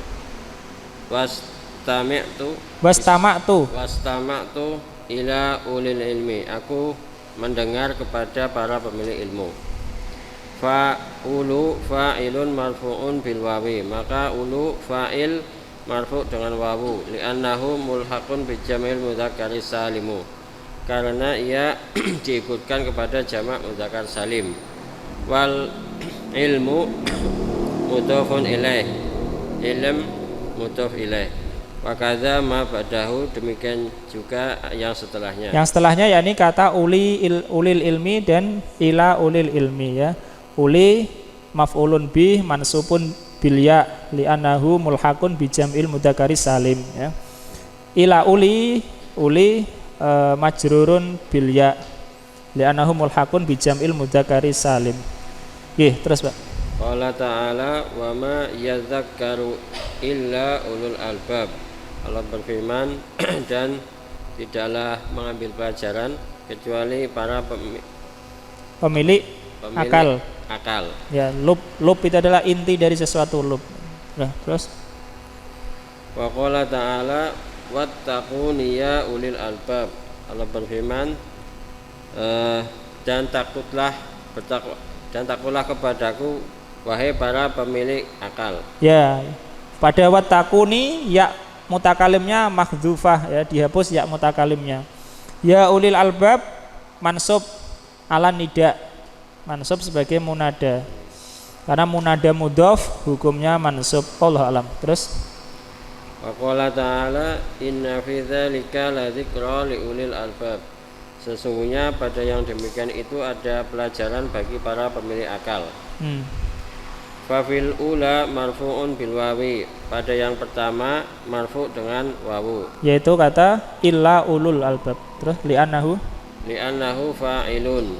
Wastama'tu ila ulil ilmi. Aku mendengar kepada para pemilik ilmu. Fa'ulu fa'ilun marfu'un bil wawi, maka ulu fa'il marfu' dengan wawu li'annahu mulhaqun bi jam'il mudzakkari salimu, karena ia diikutkan kepada jamak mudzakkar salim. Wal ilmu mudhafun ilaih, ilm mudhaf ilaih. Wa kadza ma ba'dahu, demikian juga yang setelahnya. Yang setelahnya yakni kata ulil ilmi dan ila ulil ilmi ya. Uli maf'ulun bih mansubun bil ya li'annahu mulhaqun bi jam'il mudzakkari salim ya. Ila uli majrurun bil ya li'annahu mulhaqun bi jam'il mudzakkari salim. Terus Pak. Qala ta'ala wa ma yadzakkaru illa ulul albab. Allah berfirman dan tidaklah mengambil pelajaran kecuali para pemilik akal. Ya, lub itu adalah inti dari sesuatu, lub. Nah, terus wa qala ta'ala wattaquni ya ulil albab. Allah berfirman dan takutlah kepadaku wahai para pemilik akal. Ya, pada wattaquni ya mutakalimnya mahdzufah ya, dihapus ya mutakalimnya. Ya ulil albab mansub ala nida, mansub sebagai munada. Karena munada mudhaf hukumnya mansub. Wallahu alam. Terus wa qala ta'ala inna fi dzalika la dzikra li ulil albab. Sesungguhnya pada yang demikian itu ada pelajaran bagi para pemilik akal. Fafil ula marfu'un bil wawi, pada yang pertama marfu' dengan wawu, yaitu kata illa ulul albab. Terus li'annahu fa'ilun,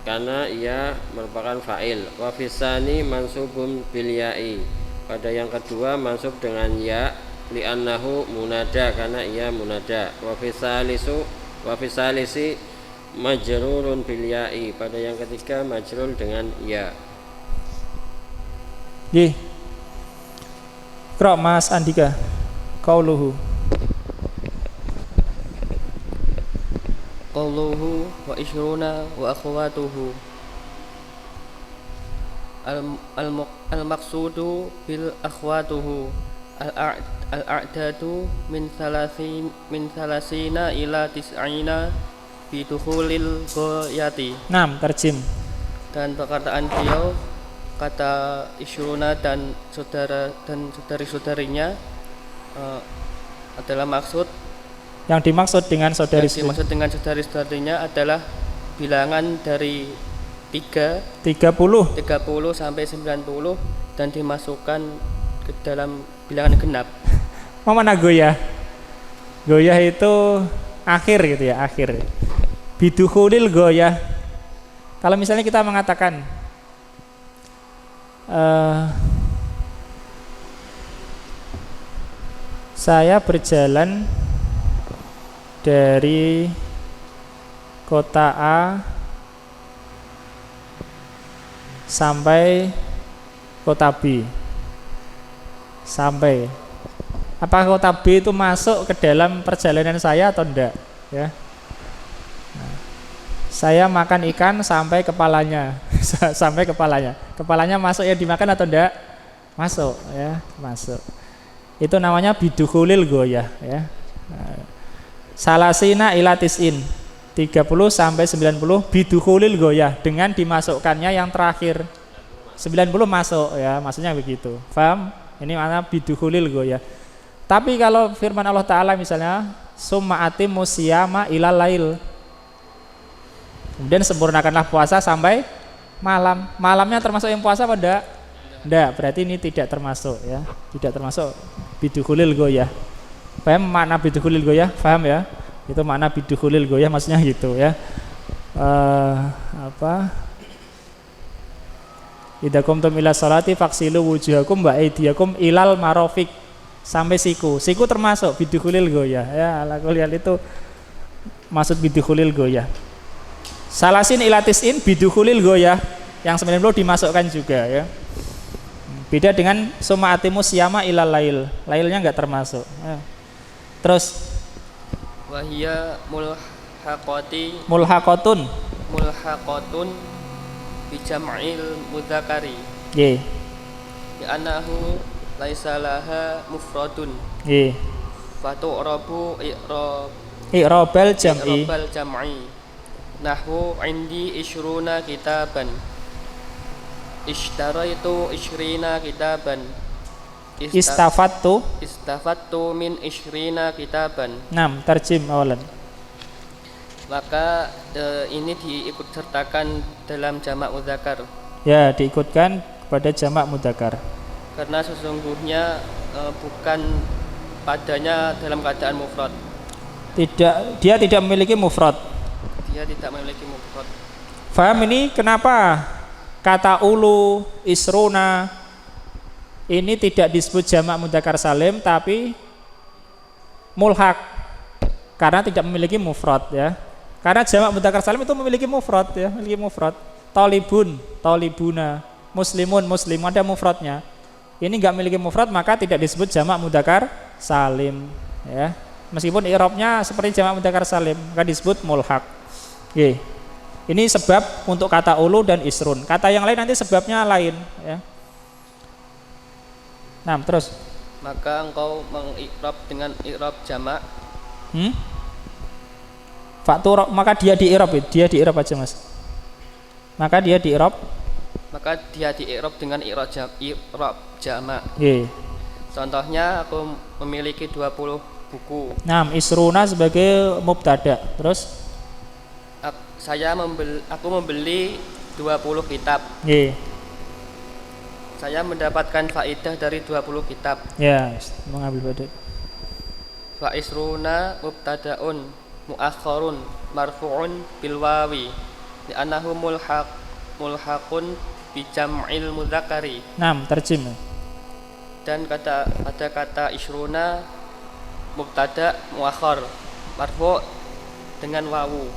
karena ia merupakan fa'il. Wa fisani mansubun bil ya'i, pada yang kedua mansub dengan ya, li'annahu munada, karena ia munada. Wa fisalisi majrurun bil ya'i, pada yang ketiga majrur dengan ya. Qra Mas Andika qauluhu wa ishruna wa akhwatuhu al-maqsudu bil akhwatuhu al-a'dadu min salasina ila tis'ina bidukhulil ghayati. Terjem. Dan perkataan beliau kata Isyruna dan saudari-saudarinya adalah maksud yang dimaksud dengan saudari-saudarinya adalah bilangan dari 30 sampai 90 dan dimasukkan ke dalam bilangan genap. Mana goyah? Goyah itu akhir gitu ya, akhir. Bidukhulil goyah. Kalau misalnya kita mengatakan saya berjalan dari kota A sampai kota B. Apakah kota B itu masuk ke dalam perjalanan saya atau enggak? Ya. Saya makan ikan sampai kepalanya, Kepalanya masuk yang dimakan atau enggak? Masuk, ya, masuk. Itu namanya bidukhulil goyah, ya. Salasina ila tis'in, 30 sampai 90 bidukhulil goyah, dengan dimasukkannya yang terakhir. 90 masuk, ya, maksudnya begitu. Paham? Ini mana bidukhulil goyah. Tapi kalau firman Allah Ta'ala misalnya summa atimu siyama ilal lail, kemudian sempurnakanlah puasa sampai malam. Malamnya termasuk yang puasa apa enggak? Enggak, berarti ini tidak termasuk, ya. Tidak termasuk bidukhulil goyah. Paham makna bidukhulil goyah? Paham ya? Itu makna bidukhulil goyah, maksudnya gitu, ya. Idza qumtum ila sholati faghsilu wujuhakum wa aydiyakum ilal marafiq, sampai siku. Siku termasuk bidukhulil goyah, ya. Ala kuliah itu maksud bidukhulil goyah. Salasin ila tis'in bidukhulil goyah, yang 90 dimasukkan juga, ya. Beda dengan summa atimus siyama ilal lail. Lailnya enggak termasuk, ya. Terus Wahia mulhaqatun bijam'il mudzakari. Nggih. Bi annahu laisa laha mufradun. Nggih. Fatu'rabu i'rabal jam'i. Nahwu indi isyruna kitaban. Ishtaraitu isyrina kitaban. Istafattu min isyrina kitaban. Terjem awalan. Maka ini diikut sertakan dalam jamak mudzakkar. Ya, diikutkan kepada jamak mudzakkar. Karena sesungguhnya bukan padanya dalam keadaan mufrad. Dia tidak memiliki mufrad. Faham ini kenapa kata ulu, isruna ini tidak disebut jamak mudzakkar salim tapi mulhaq, karena tidak memiliki mufrad, ya. Karena jamak mudzakkar salim itu memiliki mufrad, ya, memiliki mufrad. Talibun, talibuna, muslimun, muslim, ada mufradnya. Ini enggak memiliki mufrad, maka tidak disebut jamak mudzakkar salim, ya. Meskipun i'rabnya seperti jamak mudzakkar salim, maka disebut mulhaq. Oke. Ini sebab untuk kata ulu dan isrun. Kata yang lain nanti sebabnya lain, ya. Terus maka engkau mengi'rab dengan i'rab jamak. Maka dia di-i'rab aja, Mas. Maka dia di-i'rab dengan i'rab jamak. Nggih. Contohnya aku memiliki 20 buku. Isruna sebagai mubtada. Terus aku membeli 20 kitab. Nggih. Saya mendapatkan faedah dari 20 kitab. Ya, mengambil faedah. Fa isruna mubtadaun muakhkharun marfu'un bil wawi li'annahu mulhaqun bi jam'il mudzakari. Terjem. Dan ada kata isruna mubtada muakhkhar marfu' dengan wawu.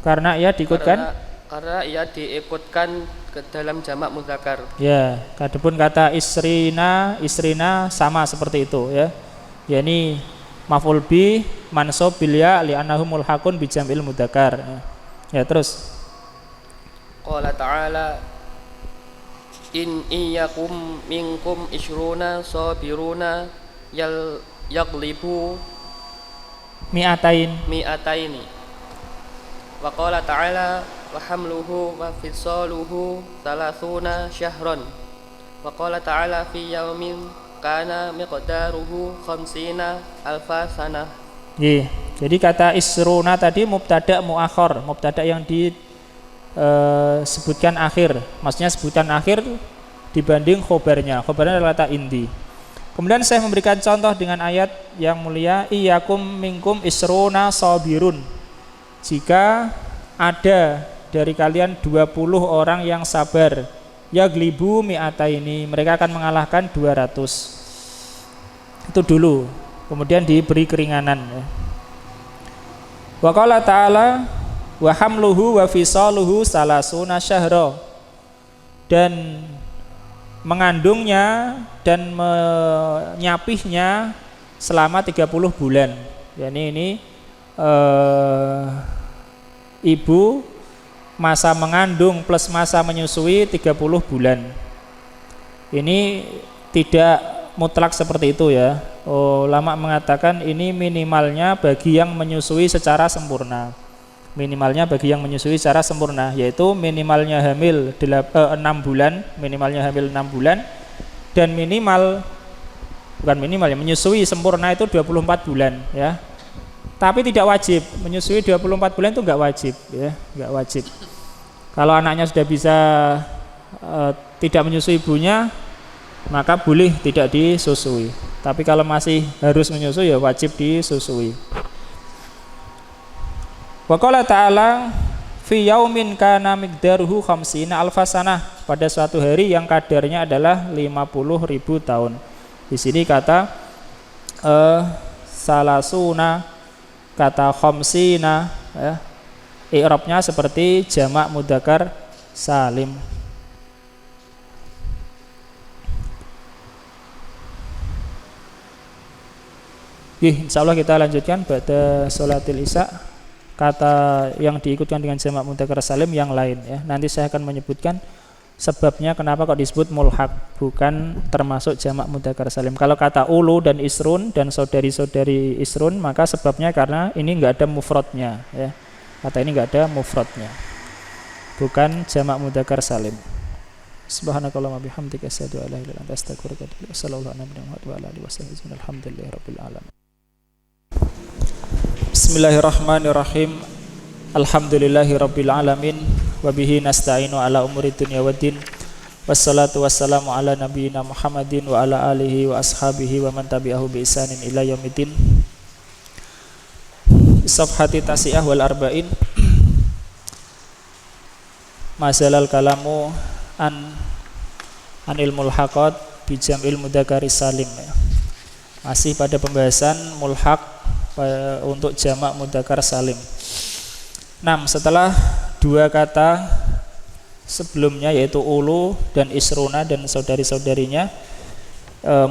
Karena ia diikutkan ke dalam jamak mudzakkar. Ya, adapun kata isrina sama seperti itu, ya. Yani maf'ul bi mansub bil ya li'annahu mulhaqun bi jam'il mudzakkar. Ya, terus Qala ta'ala In iyakum minkum ishruna sabiruna yaglibu mi'ataini. Wa qala ta'ala wa hamluhu wa fisaluhu 30 syahran. Wa qala ta'ala fi yaumin kana miqdaruhu 50 alfa sanah. Jadi kata isruna tadi mubtada muakhar, mubtada yang disebutkan akhir. Maksudnya sebutan akhir dibanding khobarnya. Khobarnya adalah kata inti. Kemudian saya memberikan contoh dengan ayat yang mulia, iyakum minkum isruna sabirun. Jika ada dari kalian 20 orang yang sabar, yaglibu mi'ataini, mereka akan mengalahkan 200. Itu dulu. Kemudian diberi keringanan ya. Wa qala ta'ala wa hamluhu wa fisaluhu salasuna syahra, dan mengandungnya dan menyapihnya selama 30 bulan. Yani ini ibu masa mengandung plus masa menyusui 30 bulan. Ini tidak mutlak seperti itu ya. Ulama mengatakan ini minimalnya bagi yang menyusui secara sempurna. Minimalnya bagi yang menyusui secara sempurna, yaitu minimalnya hamil 6 bulan, minimalnya hamil 6 bulan, dan menyusui sempurna itu 24 bulan ya. Tapi tidak wajib, menyusui 24 bulan itu enggak wajib ya, enggak wajib. Kalau anaknya sudah bisa tidak menyusui ibunya, maka boleh tidak disusui. Tapi kalau masih harus menyusui ya wajib disusui. Wa qala ta'ala fi yaumin kana miqdaruhu 50 alfa sanah, pada suatu hari yang kadarnya adalah 50.000 tahun. Di sini kata salasuna, kata khamsina ya. I'rabnya seperti jamak mudzakkar salim. Insyaallah kita lanjutkan pada sholatil isya. Kata yang diikutkan dengan jamak mudzakkar salim yang lain ya. Nanti saya akan menyebutkan sebabnya kenapa kok disebut mulhaq, bukan termasuk jamak mudzakkar salim. Kalau kata ulu dan isrun dan saudari-saudari isrun, maka sebabnya karena ini enggak ada mufradnya ya. Kata ini enggak ada mufradnya, bukan jamak mudzakkar salim. Subhanakallahumma bihamdika asyhadu an la ilaha illa anta astaghfiruka wa atubu ilaik. Wassallallahu ala nabiyyina Muhammad wa ala alihi wasallam. Alhamdulillahirabbil alamin. Bismillahirrahmanirrahim. Alhamdulillahirabbil alamin wa bihi nasta'inu ala umuri dunya waddin. Wassalatu wassalamu ala nabiyyina Muhammadin wa ala alihi wa ashabihi wa man tabi'ahu bi ihsanin ila yaumiddin. Safhati tasiyah wal arba'in. Mazalal kalamu anil mulhaqat bi jam'il mudzakkari salim ya. Masih pada pembahasan mulhaq untuk jamak mudzakkar salim. 6. Setelah dua kata sebelumnya yaitu ulu dan isruna dan saudari-saudarinya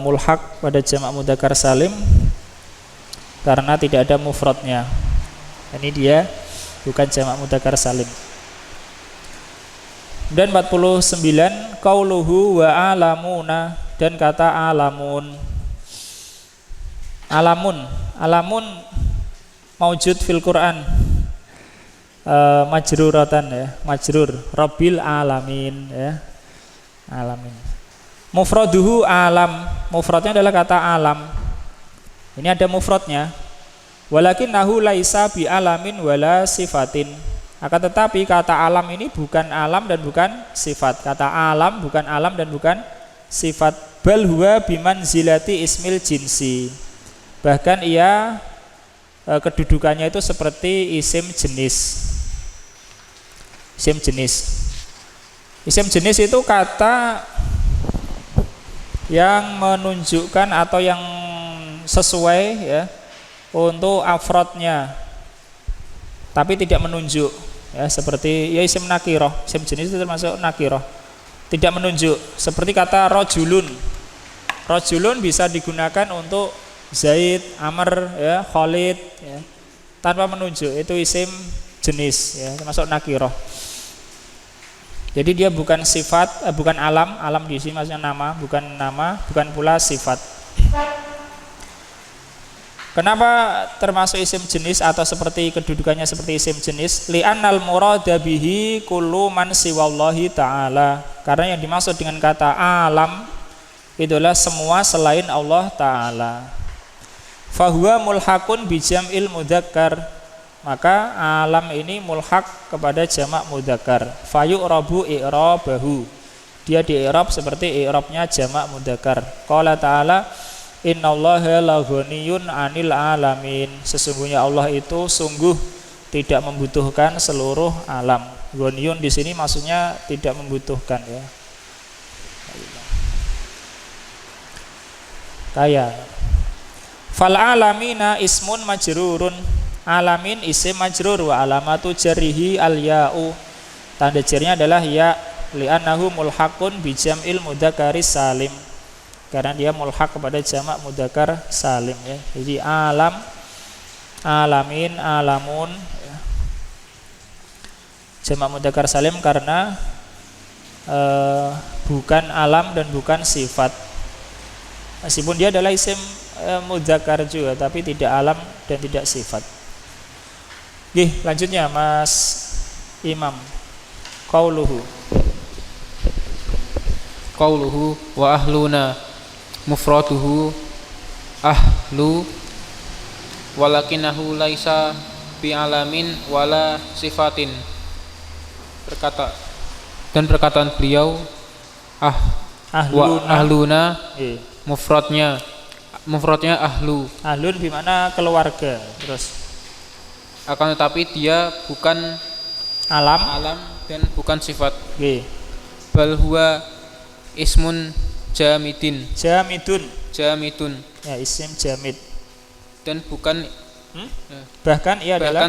mulhaq pada jamak mudzakkar salim karena tidak ada mufradnya. Ini dia bukan jamak mudzakkar salim. Dan 49 qauluhu wa alamuna, dan kata alamun. Alamun maujud fil Quran, majruratan ya, majrur rabbil alamin ya, alamin. Mufraduhu alam, mufradnya adalah kata alam. Ini ada mufradnya. Walakinnahu laisa bi alamin wala sifatin. Akan tetapi kata alam ini bukan alam dan bukan sifat. Kata alam bukan alam dan bukan sifat. Bal huwa bimanzilati ismil jinsi. Bahkan ia kedudukannya itu seperti isim jenis. Isim jenis. Isim jenis itu kata yang menunjukkan atau yang sesuai ya untuk afrodnya, tapi tidak menunjuk ya, seperti ya isim nakiroh. Isim jenis itu termasuk nakiroh, tidak menunjuk. Seperti kata rojulun. Rojulun bisa digunakan untuk Zaid, Amr, ya, Khalid, ya, tanpa menunjuk. Itu isim jenis, ya, termasuk nakiroh. Jadi dia bukan sifat, bukan alam. Alam di sini maksudnya nama, bukan pula sifat. Kenapa termasuk isim jenis atau seperti kedudukannya seperti isim jenis? Li'annal murada bihi kullu man siwallahi ta'ala. Karena yang dimaksud dengan kata alam itulah semua selain Allah Ta'ala. Fahuwa mulhaqun bijam'il mudzakkar. Maka alam ini mulhaq kepada jamak mudzakkar. Fayu'rabu i'rabahu. Dia di-i'rab seperti i'rabnya jamak mudzakkar. Qala ta'ala innallaha laghaniyun 'anil 'alamin. Sesungguhnya Allah itu sungguh tidak membutuhkan seluruh alam. Ghaniyun di sini maksudnya tidak membutuhkan ya. Kaya. Fal alamina ismun majrurun. Alamin isim majrur wa alamatu jarrihi al ya'u. Tanda jarnya adalah ya li'annahu mulhaqun bi jam'il mudzakkaris salim. Karena dia mulhaq kepada jamak mudzakkar salim ya. Jadi alam, alamin, alamun ya. Jamak mudzakkar salim karena bukan alam dan bukan sifat. Meskipun dia adalah isim mudzakkar juga, tapi tidak alam dan tidak sifat. Lanjutnya Mas Imam. Qauluhu wa ahluna mufraduhu ahlu walakinahu laisa bi alamin wala sifatin. Perkataan beliau ahluna mufradnya ahlu. Ahlun bimana keluarga. Terus akan tetapi dia bukan alam dan bukan sifat. Bal huwa ismun jamidun ya, isim jamid. Dan bukan bahkan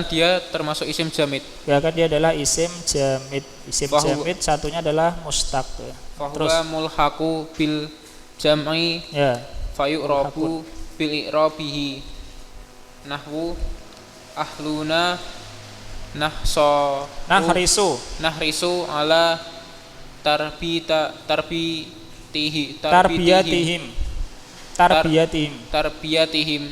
dia termasuk isim jamid. Bahkan dia adalah isim jamid. Isim jamid satunya adalah mustaq ya. Terus mulhaqu bil jam'i ya, fayu'rabu bil i'rabihi nahwu ahluna nahrisu ala tarbiyatihim.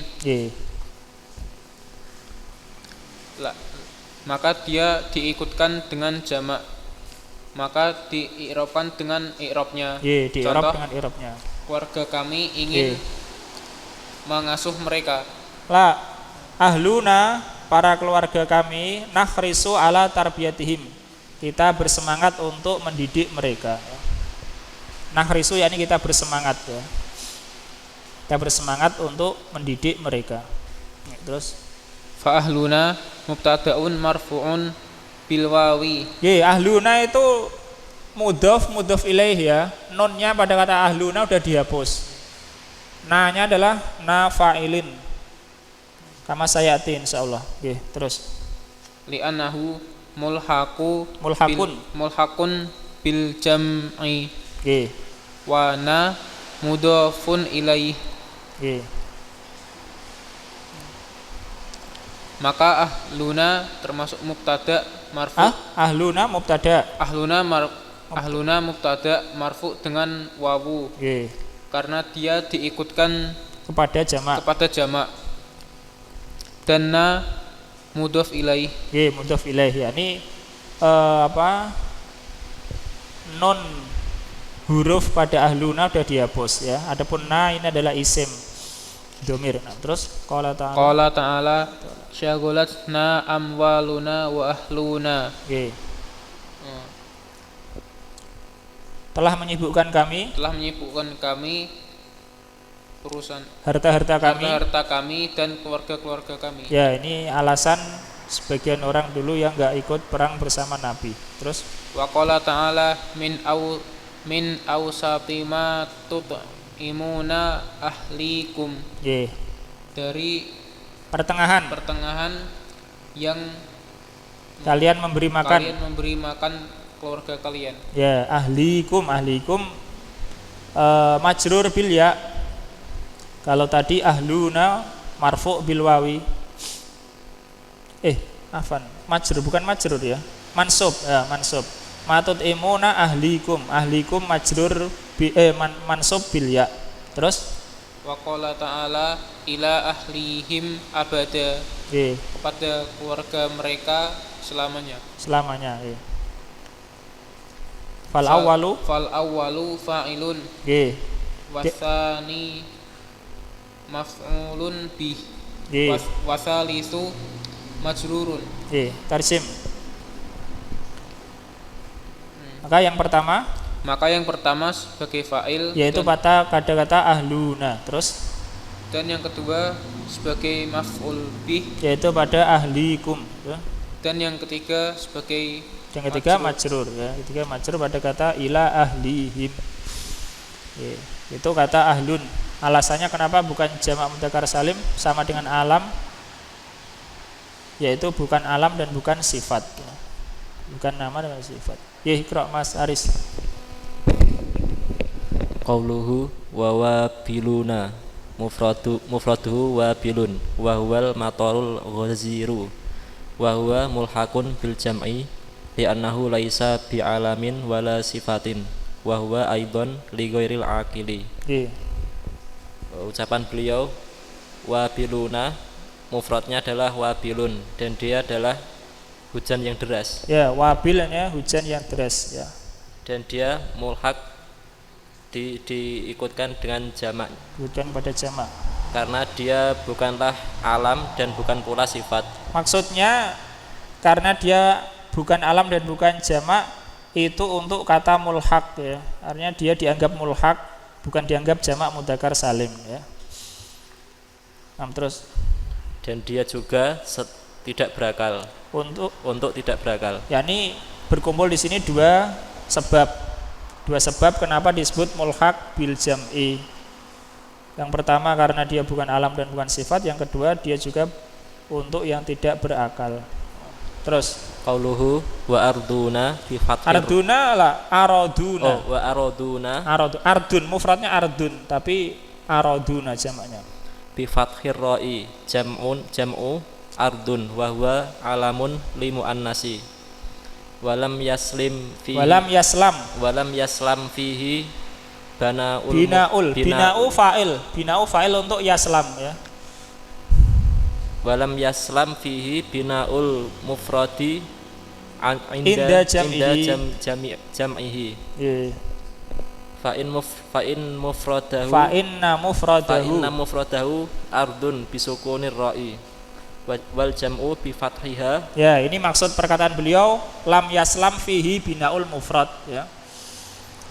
Maka dia diikutkan dengan jamak, maka dii'rabkan dengan i'rabnya. Contoh dengan i'rabnya. Keluarga kami ingin mengasuh mereka. Ahluna, para keluarga kami, nakhrisu ala tarbiyatihim. Kita bersemangat untuk mendidik mereka. Nakhrisu yakni kita bersemangat ya. Kita bersemangat untuk mendidik mereka. Terus fa ahluna mubtada'un marfu'un bil wawi. Ahluna itu mudhof ilaih ya. Nunnya pada kata ahluna udah dihapus. Na-nya adalah na fa'ilin. Kama sayati insyaallah. Terus li'annahu mulhaqun bil jam'i. Wa na mudhafun ilaih. Maka ahluna termasuk mubtada marfu. Ahluna mubtada marfu dengan wawu. Karena dia diikutkan kepada jamak. Dan na mudhaf ilaih. Mudhaf ilaih yakni non huruf pada ahluna sudah dihapus ya. Adapun na ini adalah isim domir. Terus qala ta'ala syaghalatna amwaluna wa ahluna. Telah menyibukkan kami urusan harta-harta kami dan keluarga-keluarga kami. Ya, ini alasan sebagian orang dulu yang enggak ikut perang bersama Nabi. Terus wa qala ta'ala min awsati tut'imuna ahlikum. Dari pertengahan yang kalian memberi makan keluarga kalian. Ya, ahlikum majrur bil ya. Kalau tadi ahluna marfu bil wawi. Majrur bukan majrur ya. Mansub. matut imuna ahlikum. Ahlikum majrur mansub bil ya. Terus Wa qala ta'ala ila ahlihim abada, nggih, kepada keluarga mereka selamanya. selamanya nggih. Fal awwalu fa'ilun nggih. wasani maf'ulun bih Nggih. wasalisu majrurun. Nggih, tarsim. Maka yang pertama Sebagai fa'il yaitu dan, kata ahluna. Terus dan yang kedua sebagai maf'ul bih, yaitu pada ahlikum ya. dan yang ketiga sebagai Yang ketiga majrur ya. Ketiga majrur pada kata ila ahlihim. Ya, itu kata ahlun. Alasannya kenapa bukan jamak mudzakkar salim sama dengan alam? Yaitu bukan alam dan bukan sifat ya. Bukan nama dan sifat. Ya, Iqra Mas Aris. Qauluhu wa wabiluna mufraduhu wabilun wa huwal matarul ghaziru wa huwa mulhaqun bil jam'i li'annahu laisa bi'alamin wala sifatin wa huwa aidan li ghairil aqili. Ucapan beliau wabiluna, mufradnya adalah wabilun dan dia adalah hujan yang deras. Ya, wabilnya hujan yang deras ya. Dan dia mulhaq diikutkan dengan jamak, Hujan pada jamak. karena dia bukanlah alam dan bukan pula sifat. Maksudnya karena dia bukan alam dan bukan jamak, itu untuk kata mulhaq ya. Artinya dia dianggap mulhaq, bukan dianggap jamak mudzakkar salim ya. Terus Dan dia juga tidak berakal. Untuk tidak berakal. yakni berkumpul di sini dua sebab kenapa disebut mulhaq bil jam'i. Yang pertama karena dia bukan alam dan bukan sifat, yang kedua dia juga untuk yang tidak berakal. Terus Qauluhu wa arduna fi fathir. arduna lah, araduna. Oh, wa araduna Ardun mufradnya ardun, tapi araduna jamaknya. bi fathir ra'i jam'u ardun wa huwa alamun li muannasi. Walam yaslam fihi bina'u fa'il untuk yaslam ya. Walam yaslam fihi bina'ul mufradi Inda jam'ihi. Fa inna mufradahu ardun bisukunir ra'i wal jam'u bi fathiha. Ya, ini maksud perkataan beliau lam yaslam fihi binaul mufrad ya.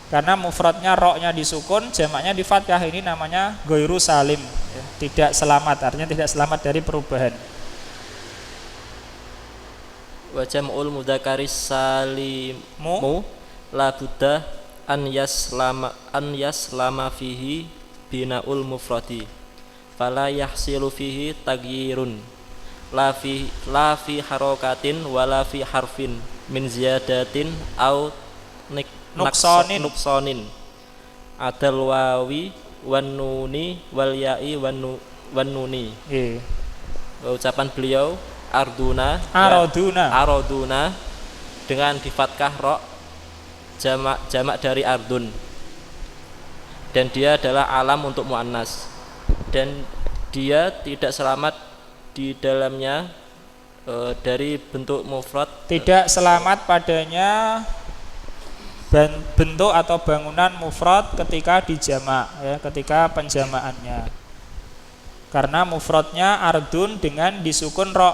Karena mufradnya roknya disukun, jamaknya di fathah, ini namanya ghairu salim ya. Tidak selamat, artinya tidak selamat dari perubahan. Wa jam'ul mudzakkaris salimu la budda an yaslama fihi binaul mufradi fala yahsilu fihi tagyirun la fi harokatin wala fi harfin min ziyadatin au nuksonin adal wawi wan nuni wal ya'i wan nuni. Ucapan beliau araduna dengan di fathah ra jamak dari ardun, dan dia adalah alam untuk muannas, dan dia tidak selamat di dalamnya dari bentuk mufrad, tidak selamat padanya bentuk atau bangunan mufrad ketika dijamak ya, ketika penjamaannya, karena mufradnya ardun dengan disukun ro,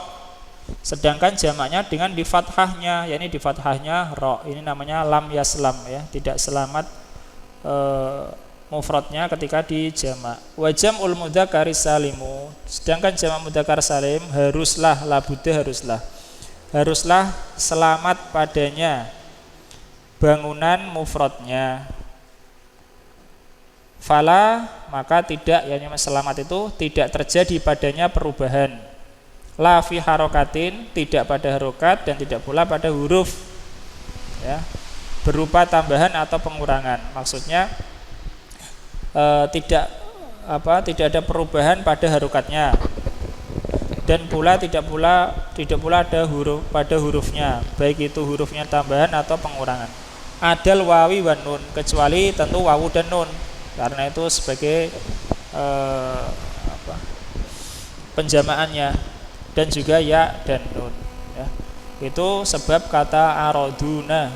sedangkan jamaknya dengan di fathahnya, yakni di fathahnya ro. Ini namanya lam yaslam ya, tidak selamat mufradnya ketika dijamak. Wa jam'ul mudzakkari salimu, sedangkan jamak mudzakkar salim haruslah selamat padanya bangunan mufradnya. Fala, maka tidak, yakni selamat itu tidak terjadi padanya perubahan. La fi harokatin, tidak pada harokat dan tidak pula pada huruf ya, berupa tambahan atau pengurangan. Maksudnya tidak ada perubahan pada harokatnya dan tidak pula ada huruf pada hurufnya, baik itu hurufnya tambahan atau pengurangan. Adal wawi wan nun, kecuali tentu wawu dan nun, karena itu sebagai penjamaannya, dan juga ya dan nun ya. Itu sebab kata aroduna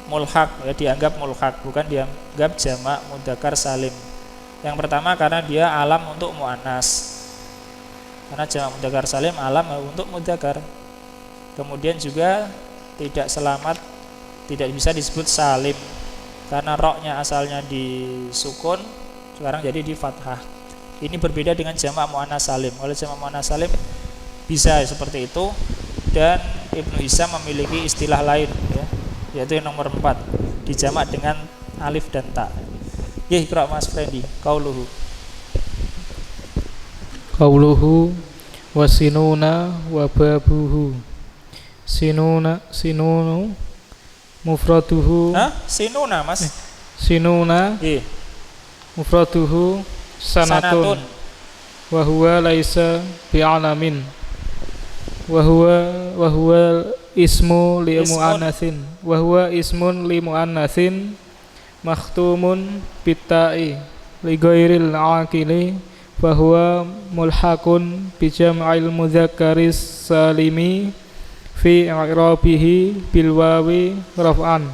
mulhak ya, dianggap mulhak, bukan dianggap jamak mudzakkar salim. Yang pertama karena dia alam untuk muannas, karena jamak mudzakkar salim alam untuk mudzakkar. Kemudian juga tidak selamat, tidak bisa disebut salim karena roknya asalnya di sukun, sekarang jadi di fathah. Ini berbeda dengan jamak muannas salim. Oleh jamak muannas salim bisa seperti itu, dan Ibnu Hisam memiliki istilah lain ya, yaitu yang nomor 4, dijamak dengan alif dan ta. Iqra Mas Frendi, qauluhu wasinuna wa babuhu. Sinunu mufraduhu. Sinuna Mas. Sinuna mufraduhu sanatun. Wa huwa laisa bi'alamin. Wa huwa ismu li muannatsin. Wa huwa ismun li muannatsin makhtumun bitta'i li ghairil aqili fa huwa mulhaqun bi jam'il mudzakkaris salimi fi i'rabihi bil wawi raf'an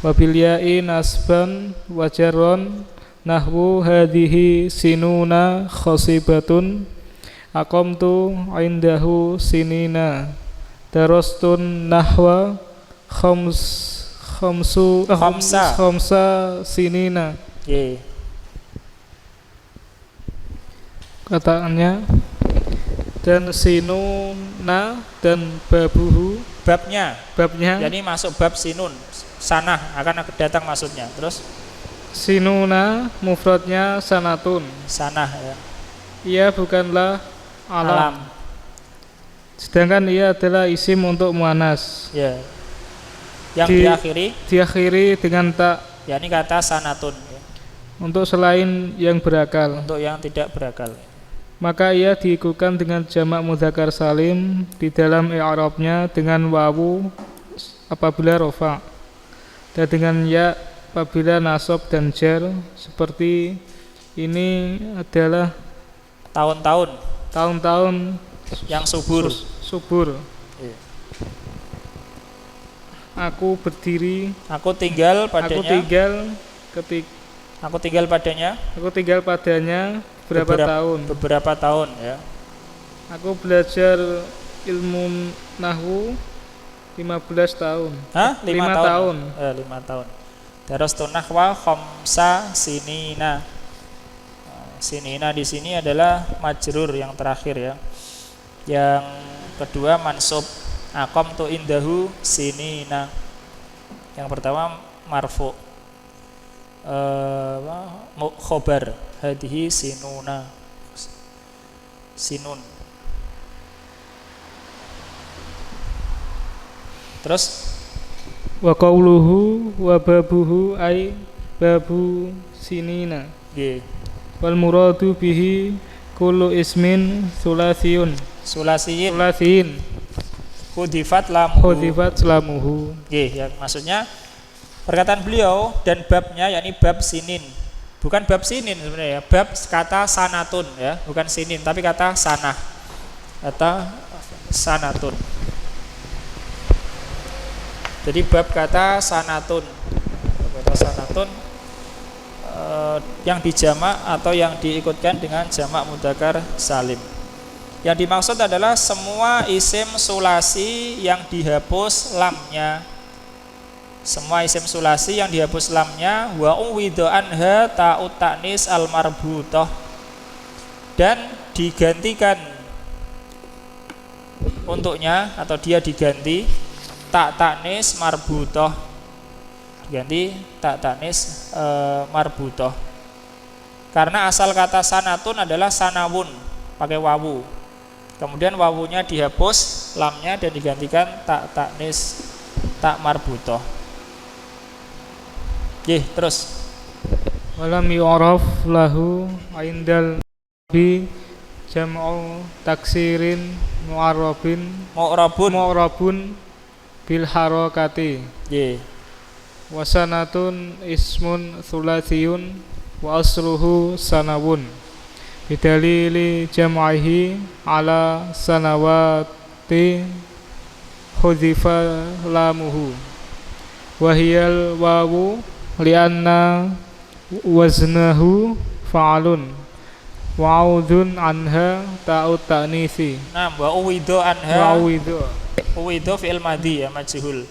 wa bil ya'i nasban wa jarran nahwu hadhihi sinuna khasibatun aqamtu indahu sinina darastun nahwa khamsa sinina. Kataannya dan sinuna dan babuhu, babnya jadi masuk bab sinun, sanah akan datang maksudnya. Terus sinuna mufradnya sanatun, sanah ya. Ia bukanlah alam. Sedangkan ia adalah isim untuk muannas ya, yang diakhiri dengan tak, yakni kata sanatun ya, untuk selain yang berakal, untuk yang tidak berakal. Maka ia diikutkan dengan jamak mudzakkar salim di dalam i'rabnya dengan wawu apabila rafa, dan dengan ya apabila nasab dan jar. Seperti ini adalah tahun-tahun yang subur. Aku berdiri, aku tinggal padanya, beberapa tahun ya. Aku belajar ilmu nahwu 15 tahun. 5 tahun. 5 tahun. Darastu nahwa khamsa sinina. Sinina di sini adalah majrur yang terakhir ya. Yang kedua mansub, aqamtu indahu sinina. Yang pertama marfu, khobar hadhihi sinuna, sinun. Terus wa qauluhu wa babuhu ay babu sinina. Wal muradu bihi kullu ismin sulasiyin hudifat lamuhu. Ya, maksudnya perkataan beliau dan babnya yakni bab sinin, bukan bab sinin sebenarnya ya. Bab kata sanatun ya, bukan sinin tapi kata sanah atau sanatun. Jadi bab kata sanatun, yang dijamak atau yang diikutkan dengan jamak mudzakkar salim. Yang dimaksud adalah semua isim sulasi yang dihapus lamnya. Semua isim sulasi yang dihapus lamnya, wa uwidhu anha ta'ut ta'nis al marbutah, dan digantikan untuknya atau dia diganti tak ta'nis marbutah, diganti tak ta'nis marbutah. Karena asal kata sanatun adalah sanawun, pakai wawu. Kemudian wawunya dihapus lamnya dan digantikan tak ta'nis tak marbutah. Terus walam yu'raf lahu indal bi jam'u taksirin mu'rabun mu'rabun bil harakati. nggih. Wasanatun ismun thulathiyun wa asluhu sanawun bidalili jam'ihi ala sanawati hudhifa lamuhu wahiyal wawu lianna waznahu fa'alun wa'udhun anha ta'ut ta'nisi. Nah, wa uwidho anha Wa'udhu uwidho fi'il madhi ya majhul.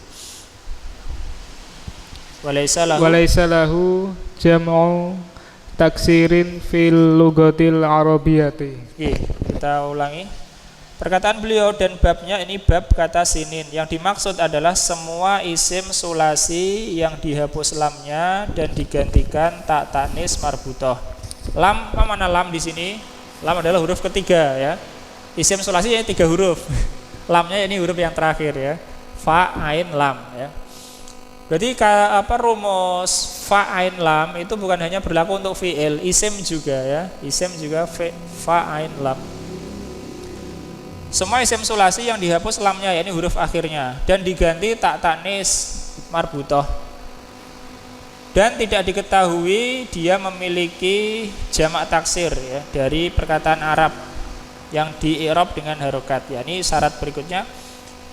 Walaysa lahu jam'u taksirin fil lugatil arabiyyati. Kita ulangi perkataan beliau dan babnya. Ini bab kata sinin. Yang dimaksud adalah semua isim sulasi yang dihapus lamnya dan digantikan tak tanis marbutoh. Lam, apa mana lam di sini? Lam adalah huruf ketiga ya. Isim sulasi ya 3 huruf. Lamnya ini huruf yang terakhir ya. Fa ain lam ya. Berarti rumus fa ain lam itu bukan hanya berlaku untuk fi'il, isim juga ya. Isim juga fa ain lam. Semua isim sulasi yang dihapus lamnya yakni huruf akhirnya dan diganti tak tanis marbutoh. Dan tidak diketahui dia memiliki jamak taksir ya dari perkataan Arab yang di-i'rab dengan harokat. Ya, ini syarat berikutnya,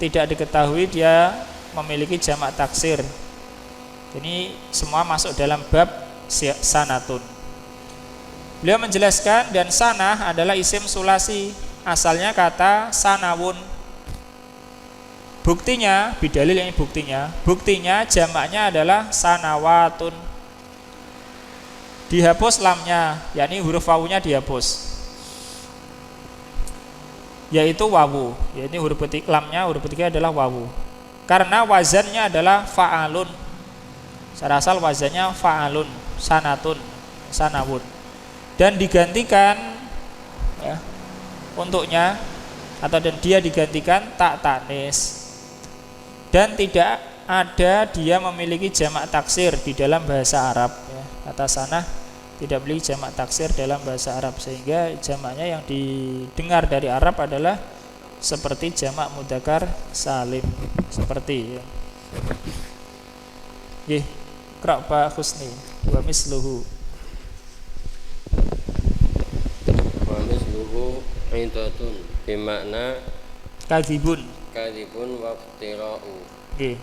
tidak diketahui dia memiliki jamak taksir. Ini semua masuk dalam bab sanatun. Beliau menjelaskan dan sanah adalah isim sulasi, asalnya kata sanawun. Buktinya, bidalil ini buktinya jamaknya adalah sanawatun. Dihapus lamnya, yakni huruf wawunya dihapus, yaitu wawu. Yakni lamnya huruf ketiga adalah wawu. Karena wazannya adalah fa'alun. Secara asal wazannya fa'alun, sanatun, sanawun. Dan digantikan ya, untuknya atau dan dia digantikan tak tanis. Dan tidak ada dia memiliki jamak taksir di dalam bahasa Arab ya. Kata sanah tidak memiliki jamak taksir dalam bahasa Arab, sehingga jamaknya yang didengar dari Arab adalah seperti jamak mudzakkar salim seperti ya. Nggih, Qra' Pak Husni wa misluhu. Wa misluhu indatun bimakna Kadzibun. wa iftira'u. Nggih.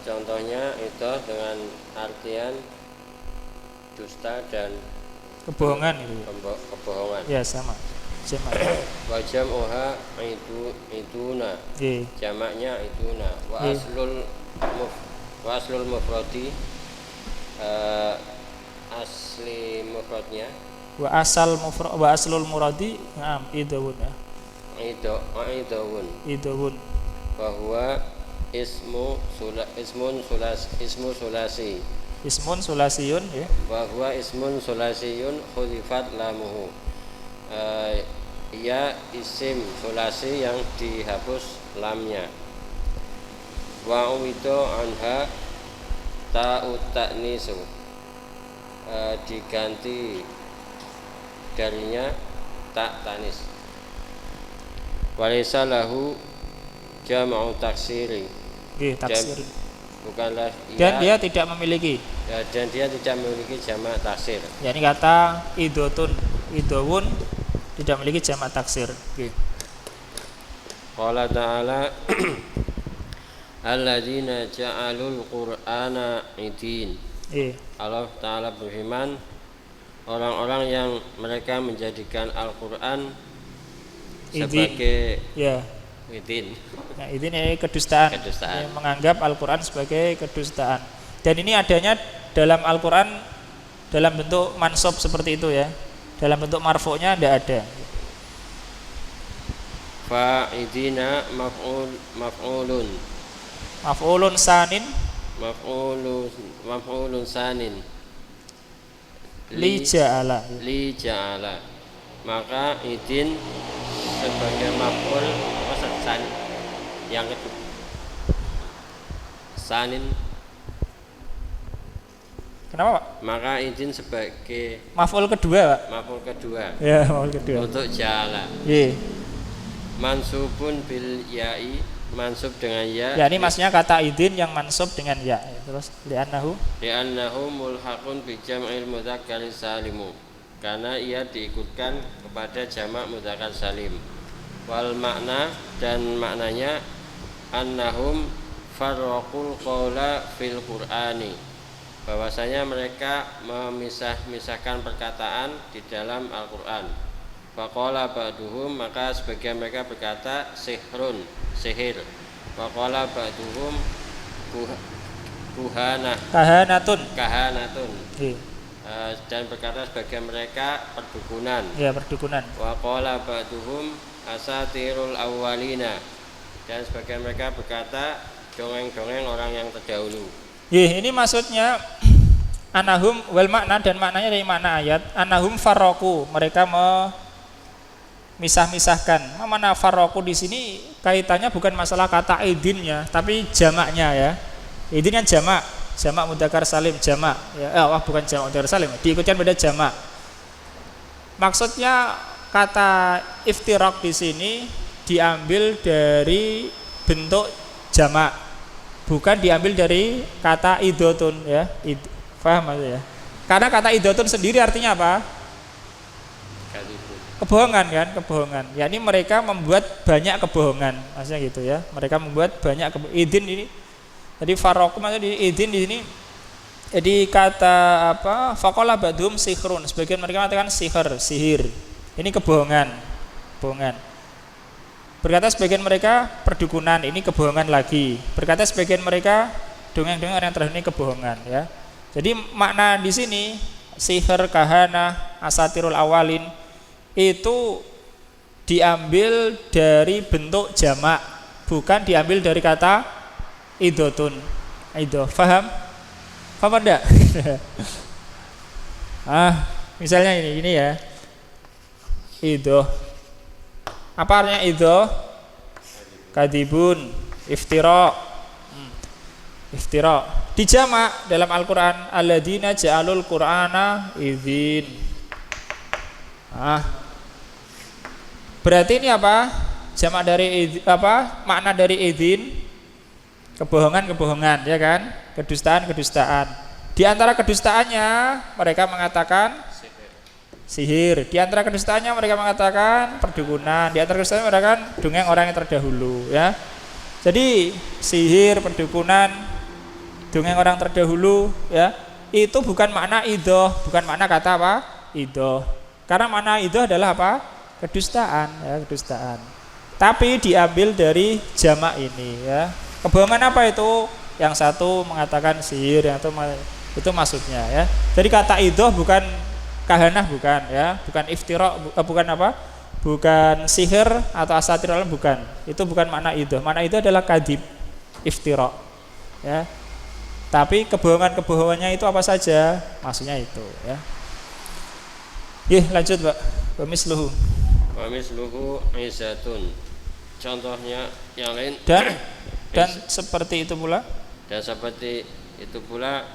Contohnya itu dengan artian dusta dan Kebohongan itu. kebohongan. Ya sama. Jamak. Wa jam'uha iduna. Nggih. Jamaknya iduna. Wa aslul mufradi asli mufradnya Wa aslul muradi na'am idawun ya. Idawun. Bahwa ismun sulasi. Ismun sulasiyun ya. Bahwa ismun sulasiyun khudifat lamuhu. Ia isim sulasi yang dihapus lamnya. Wa uwido anha ta'ut ta'nisu. Diganti darinya tak tanis. Walaysa lahu jam'u taksiri. Nggih, taksir. Bukanlah Dan dia tidak memiliki. Ya, dan dia tidak memiliki jamak taksir. Ya, ini kata idotun, idowun tidak memiliki jamak taksir. Nggih. Qala ta'ala alladzina ja'alul qur'ana idin. Allah Ta'ala berfirman, orang-orang yang mereka menjadikan Al-Qur'an sebagai idin. Nah, ini kedustaan. Yang menganggap Al-Qur'an sebagai kedustaan. Dan ini adanya dalam Al-Qur'an dalam bentuk mansub seperti itu ya. Dalam bentuk marfu'nya tidak ada. Fa'idina maf'ulun sanin li ja'ala. Maka idin sebagai maf'ul yang kedua sanin Kenapa Pak? Maka izin sebagai Maf'ul kedua Pak. maf'ul kedua Ya, maf'ul kedua. untuk jala. Iya. Mansubun bil ya'i, mansub dengan ya. Ya ini maksudnya kata idin yang mansub dengan ya. Terus li'annahu Mulhaqun bi jam'il mudzakkar salimu, karena ia diikutkan kepada jamak mudzakkar salim. Wal makna, dan maknanya annahum farraqul qawla fil qur'ani, bahwasanya mereka memisah-misahkan perkataan di dalam Al-Qur'an. Faqala ba'duhum, maka sebagian mereka berkata sihrun, sihir. Faqala ba'duhum kahanatun. Iya. Dan berkata sebagian mereka perdukunan. Ya, perdukunan. Wa qala ba'duhum asatirul awwalina, dan sebagian mereka berkata dongeng-dongeng orang yang terdahulu. Ini maksudnya anahum wal makna, dan maknanya dari makna ayat anahum farraqu, mereka memisah-misahkan. Mana farraqu di sini kaitannya bukan masalah kata idinnya, tapi jamaknya ya. Idin kan jamak mudzakkar salim, jamak ya. Bukan jamak mudzakkar salim, diikutkan pada jamak. Maksudnya kata iftiraq di sini diambil dari bentuk jamak, bukan diambil dari kata idotun ya. Paham maksudnya? Karena kata idotun sendiri artinya apa? Kebohongan kan, kebohongan. Yakni mereka membuat banyak kebohongan, maksudnya gitu ya. Mereka membuat banyak idin ini. Jadi farraqu maksudnya di idin di sini. Jadi kata apa? Faqala ba'dhum sihrun. Sebagian mereka mengatakan sihir. Ini kebohongan. Berkata sebagian mereka perdukunan, ini kebohongan lagi. Berkata sebagian mereka dongeng-dongeng orang terdahulu, ini kebohongan ya. Jadi makna di sini sihir, kahana, asatirul awalin itu diambil dari bentuk jamak, bukan diambil dari kata idotun. Faham enggak? Misalnya ini ya. Idoh. Apa artinya idoh? Kadibun, iftira. Dijamak dalam Al-Qur'an alladzina ja'alul qur'ana idzin. Berarti ini apa? Jamak dari makna dari idzin? Kebohongan ya kan? Kedustaan. Di antara kedustaannya mereka mengatakan sihir. Di antara kedustaannya mereka mengatakan perdukunan. Di antara kedustaannya mereka kan dongeng orang yang terdahulu ya. Jadi sihir, perdukunan, dongeng orang terdahulu ya, itu bukan makna idoh, bukan makna kata apa? Idoh. Karena makna idoh adalah apa? Kedustaan ya, kedustaan. Tapi diambil dari jamak ini ya. Kebohongan apa itu? Yang satu mengatakan sihir, yang itu maksudnya ya. Jadi kata idoh bukan kahanah, bukan ya, bukan iftira, bukan apa? Bukan sihir atau asatir, bukan. Itu bukan makna idoh. Makna itu adalah kadib, iftira ya. Tapi kebohongannya itu apa saja? Maksudnya itu ya. Lanjut Pak. Wa misluhu izatun. Contohnya yang lain dan seperti itu pula. Dan seperti itu pula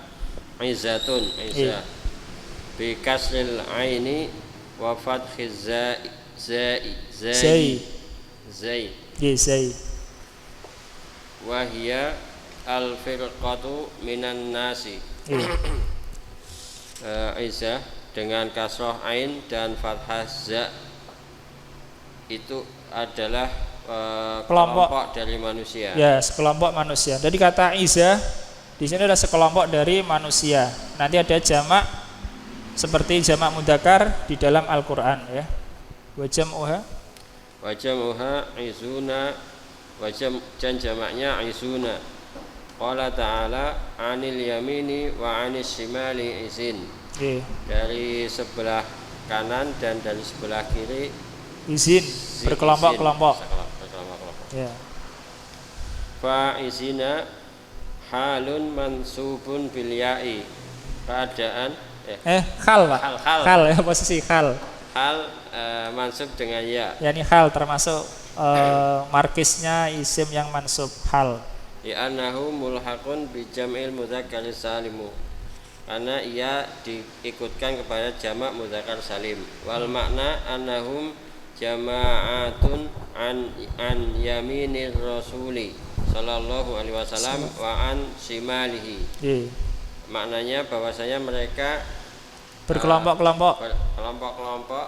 izatun, izah. Bi kasril aini wa fathiz zai. Wa hiya al-firqatu minan nasi. Izah dengan kasroh ain dan fathah za itu adalah kelompok dari manusia. Ya, sekelompok manusia. Jadi kata izah di sini adalah sekelompok dari manusia. Nanti ada jamak seperti jamak mudzakkar di dalam Al-Qur'an ya. Wa jam'uha izuna, dan jamaknya izuna. Qala ta'ala 'anil yamini wa 'anis shimali izin. Dari sebelah kanan dan dari sebelah kiri izin, berkelompok-kelompok. Ya. Fa izina halun mansubun bil ya'i. Keadaan hal Pak. Hal ya, posisi hal. Hal mansub dengan ya. Yani hal termasuk markisnya isim yang mansub hal. Li'annahu mulhaqun bi jam'il mudzakkar salimu. karena ia diikutkan kepada jamak mudzakkar salim. Wal makna annahum jama'atun an yaminir rasuli sallallahu alaihi wasallam wa an shimalihi. Maknanya bahwasanya mereka berkelompok-kelompok kelompok-kelompok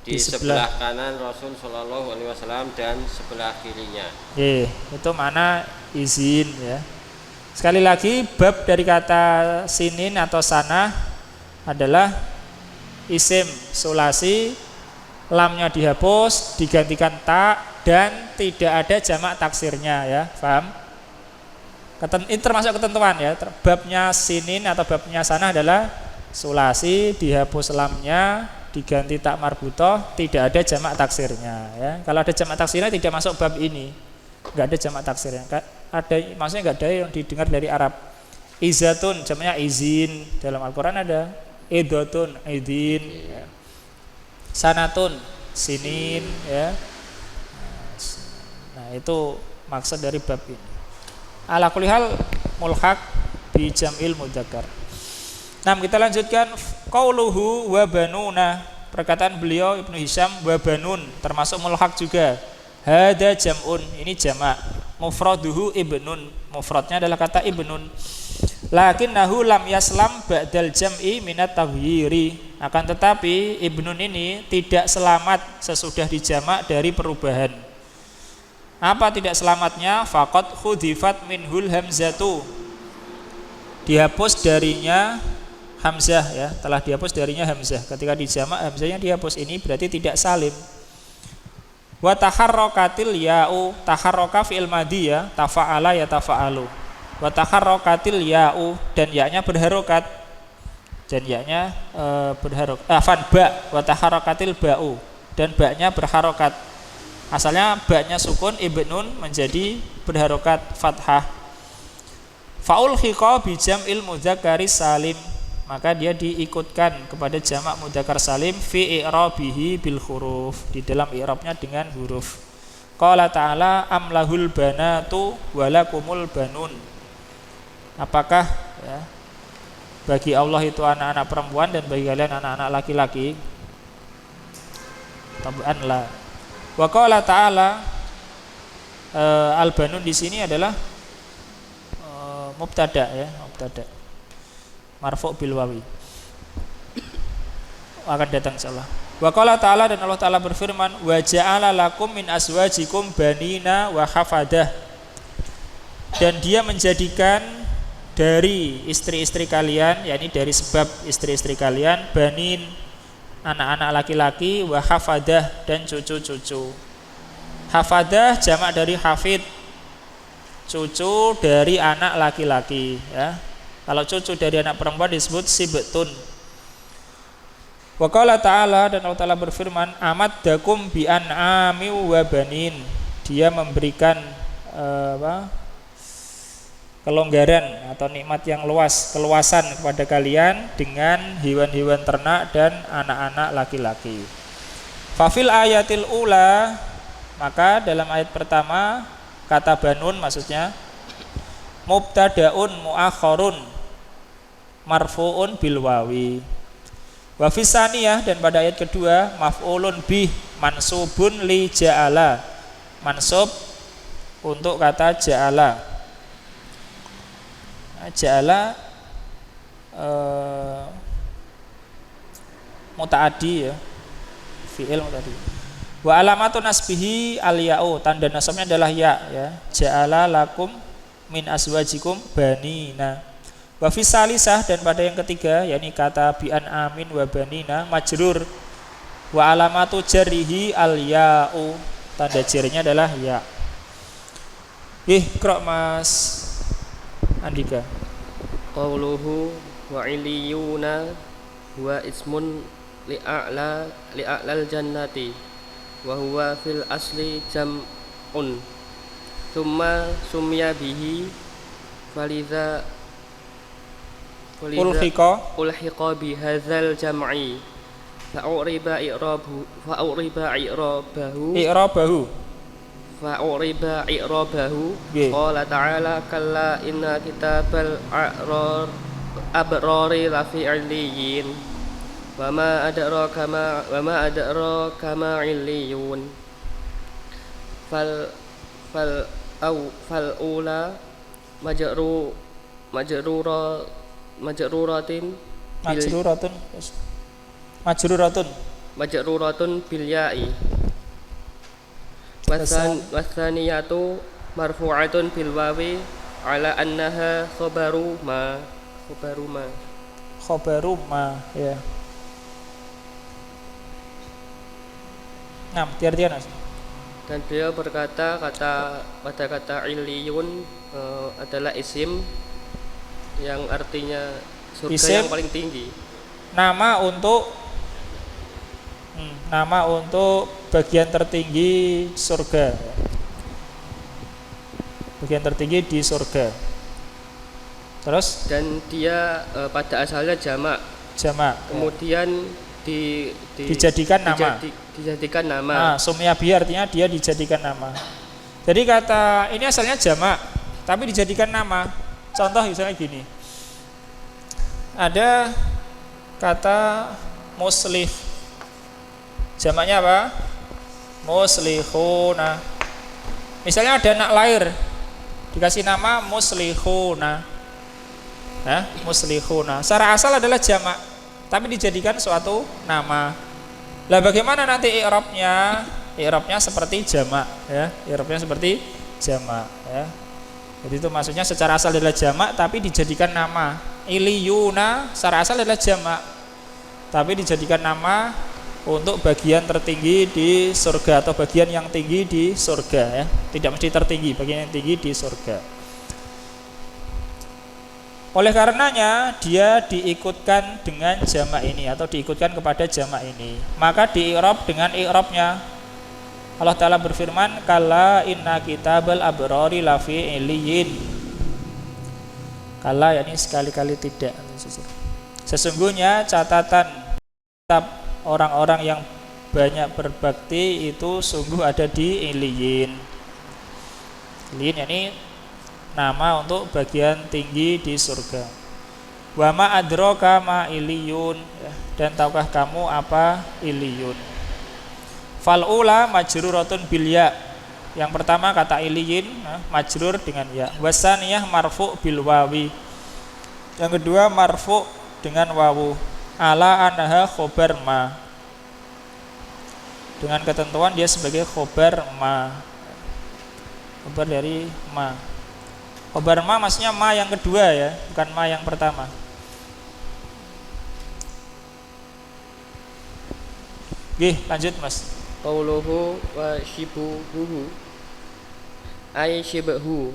di sebelah kanan Rasul sallallahu alaihi wasallam dan sebelah kirinya. Itu mana izin ya. Sekali lagi bab dari kata sinin atau sana adalah isim sulasi, lamnya dihapus digantikan ta dan tidak ada jamak taksirnya ya, paham? Ini termasuk ketentuan ya. Babnya sinin atau babnya sana adalah sulasi dihapus lamnya diganti tak marbutoh, tidak ada jamak taksirnya ya. Kalau ada jamak taksirnya tidak masuk bab ini, nggak ada jamak taksirnya. Ada, maksudnya nggak ada yang didengar dari Arab. Izatun jamaknya izin, dalam Al-Quran ada. Idotun idin ya. Sanatun sinin ya. Nah itu maksud dari bab ini. Ala kulli hal mulhaq bi jam'il mudzakkar. Nah, kita lanjutkan qauluhu wa banuna. Perkataan beliau Ibnu Hisham wa banun termasuk mulhaq juga. Hada jam'un, ini jamak. Mufraduhu ibnun, mufradnya adalah kata ibnun. Lakinnahu lam yaslam ba'dal jam'i minat taghyiri. Akan tetapi ibnun ini tidak selamat sesudah dijamak dari perubahan. Apa tidak selamatnya? Faqad khudifat minhul hamzatu. Dihapus darinya hamzah ya, telah dihapus darinya hamzah. Ketika dijamak hamzahnya dihapus, ini berarti tidak salim. Wa taharrakatil ya'u, taharraka fi'il madhi ya, tafa'ala ya tafa'alu. Wa taharrakatil ya'u, dan ya-nya berharokat. Dan ya-nya berharokat. Afan ba, wa taharrakatil ba'u, dan ba-nya berharokat. Asalnya ba-nya sukun, ibnun menjadi berharokat fathah. Faul khiqa bi jam'il mudzakkari salim, maka dia diikutkan kepada jamak mudzakkar salim fi i'rabihi bil huruf, di dalam i'rabnya dengan huruf. Qala ta'ala amlahul banatu walakumul banun. Apakah ya, bagi Allah itu anak-anak perempuan dan bagi kalian anak-anak laki-laki? Tab'an la. Wa qala ta'ala al-banun di sini adalah mubtada ya, mubtada marfu' bil wawi. Akan datang insyaallah. Wa qala ta'ala, dan Allah Ta'ala berfirman, wa ja'ala lakum min azwajikum banina wa hafadah, dan dia menjadikan dari istri-istri kalian, yakni dari sebab istri-istri kalian, banin anak-anak laki-laki, wa hafadah, dan cucu-cucu. Hafadah jamak dari hafid, cucu dari anak laki-laki ya. Kalau cucu dari anak perempuan disebut sibtun. Wa qala ta'ala, dan Allah Ta'ala berfirman, amaddakum bi an'ami wa banin, dia memberikan kelonggaran atau nikmat yang luas, keluasan kepada kalian dengan hewan-hewan ternak dan anak-anak laki-laki. Fafil ayatil ula, maka dalam ayat pertama kata banun maksudnya mubtadaun muakhorun marfuun bil wawi. Wa fisaniyah, dan pada ayat kedua maf'ulun bih mansubun li ja'ala, mansub untuk kata ja'ala. Ja'ala mutaaddi ya, fi'il mutaaddi. Wa alamatun nasbihi al-ya'u, tanda nasabnya adalah ya ya. Ja'ala lakum min azwajikum banina. Wa fi salisah, dan pada yang ketiga yakni kata bi an amin wa banina majrur. Wa alamatu jarrihi al-ya'u, tanda jarnya adalah ya. Iqra Mas Andika. Qauluhu wa iliyuna wa ismun li'a'lal jannati wa huwa fil asli jam'un thumma sumya bihi falidha ulhiqa bihadzal jam'i fa'uriba i'rabahu qala ta'ala kalla inna kitabal a'rar abrari lafi illiyin wa ma adraka ma illiyun fal ula majruratun bil ya'i wasaniyatu marfu'atun bil wawi ala annaha khabaru ma ya. Nah, artinya dan beliau berkata pada kata illiyun adalah isim yang artinya surga isim, yang paling tinggi. Nama untuk bagian tertinggi surga. Bagian tertinggi di surga. Terus? Dan dia pada asalnya jamak. Kemudian dijadikan nama. Sumya bi artinya dia dijadikan nama. Jadi kata ini asalnya jamak, tapi dijadikan nama. Contoh misalnya gini. Ada kata muslih. Jamaknya apa? Muslihuna. Misalnya ada anak lahir, dikasih nama muslihuna. Muslihuna. Secara asal adalah jamak, tapi dijadikan suatu nama. Lah bagaimana nanti i'rabnya? I'rabnya seperti jamak, ya. I'rabnya seperti jamak, ya. Jadi itu maksudnya secara asal adalah jamak, tapi dijadikan nama. Iliyuna secara asal adalah jamak, tapi dijadikan nama untuk bagian tertinggi di surga atau bagian yang tinggi di surga, ya. Tidak mesti tertinggi, bagian yang tinggi di surga. Oleh karenanya dia diikutkan dengan jamak ini atau diikutkan kepada jamak ini. Maka di-i'rab dengan i'rabnya. Allah Ta'ala berfirman, kalla inna kitabal abrari lafi illiyin. Kalla yakni sekali-kali tidak. Sesungguhnya catatan kitab orang-orang yang banyak berbakti itu sungguh ada di illiyin. Illiyin yakni nama untuk bagian tinggi di surga. Wa ma adraka ma illiyun, dan tahukah kamu apa illiyun? Fal ula majruratun bil ya. Yang pertama kata illiyin majrur dengan ya. Wasaniyah marfu bil wawi. Yang kedua marfu dengan wawu. Ala anha khobar ma. Dengan ketentuan dia sebagai khobar ma. Khobar dari ma. Khobar ma maksudnya ma yang kedua, ya, bukan ma yang pertama. Oke, lanjut Mas. Qauluhu wa shibuhu ay shibhu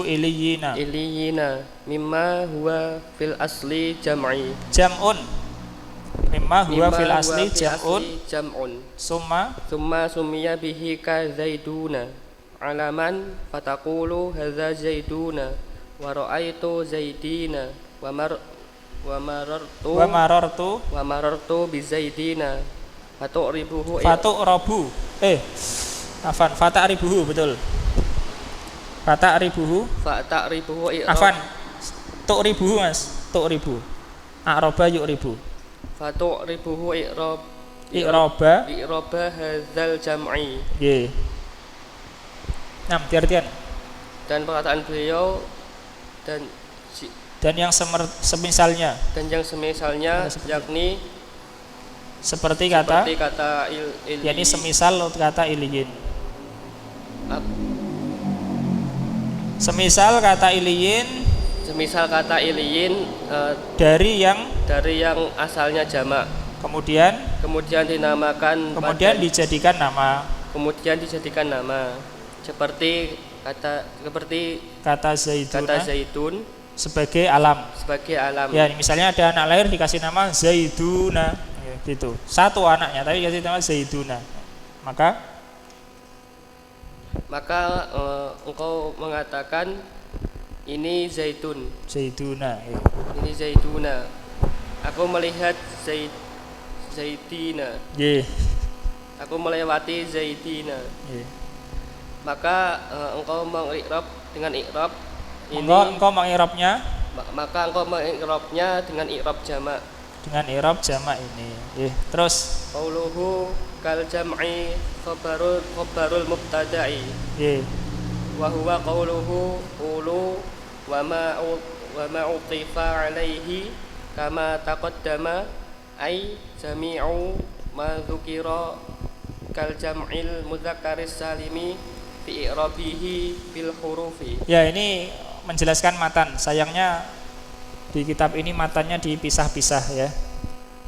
iliyina mimma huwa fil asli jam'i mimma huwa fil asli jam'un summa sumiya bihi ka zaiduna alaman fataqulu hadza zaiduna wa ra'aitu zaidina wa marartu bi zaidina fatu'ribuhu betul. Fata'ribuhu tu'ribuhu Mas, tu'ribu. A'raba yu'ribu. Fatu'ribuhu i'raba hadzal jam'i. Nggih. Nah, artian. Dan perkataan beliau dan yang semisalnya. Yakni seperti kata yakni semisal kata iliyin. Semisal kata iliyin dari yang asalnya jamak. Kemudian dinamakan. Dijadikan nama. Seperti kata zaitun sebagai alam. Ya, misalnya ada anak lahir dikasih nama Zaiduna, ya, gitu. Satu anaknya tapi dikasih nama Zaiduna. Maka engkau mengatakan ini zaituna. Ya. Ini zaituna. Aku melihat zaitina. Yeah. Aku melewati zaitina. Yeah. Maka engkau mengi'rab dengan i'rab ini. Engkau mengi'rabnya maka engkau mengi'rabnya dengan i'rab jamak. Dengan i'rab jamak ini. Terus Qauluhu kal jam'i khabarul mubtada'i wa huwa qauluhu ulu wa ma utifa alaihi kama taqaddama ay jami'u ma dzukira kal jam'il mudzakkaris salimi fi i'rabihi bil hurufi. Ya, ini menjelaskan matan. Sayangnya di kitab ini matannya dipisah-pisah ya.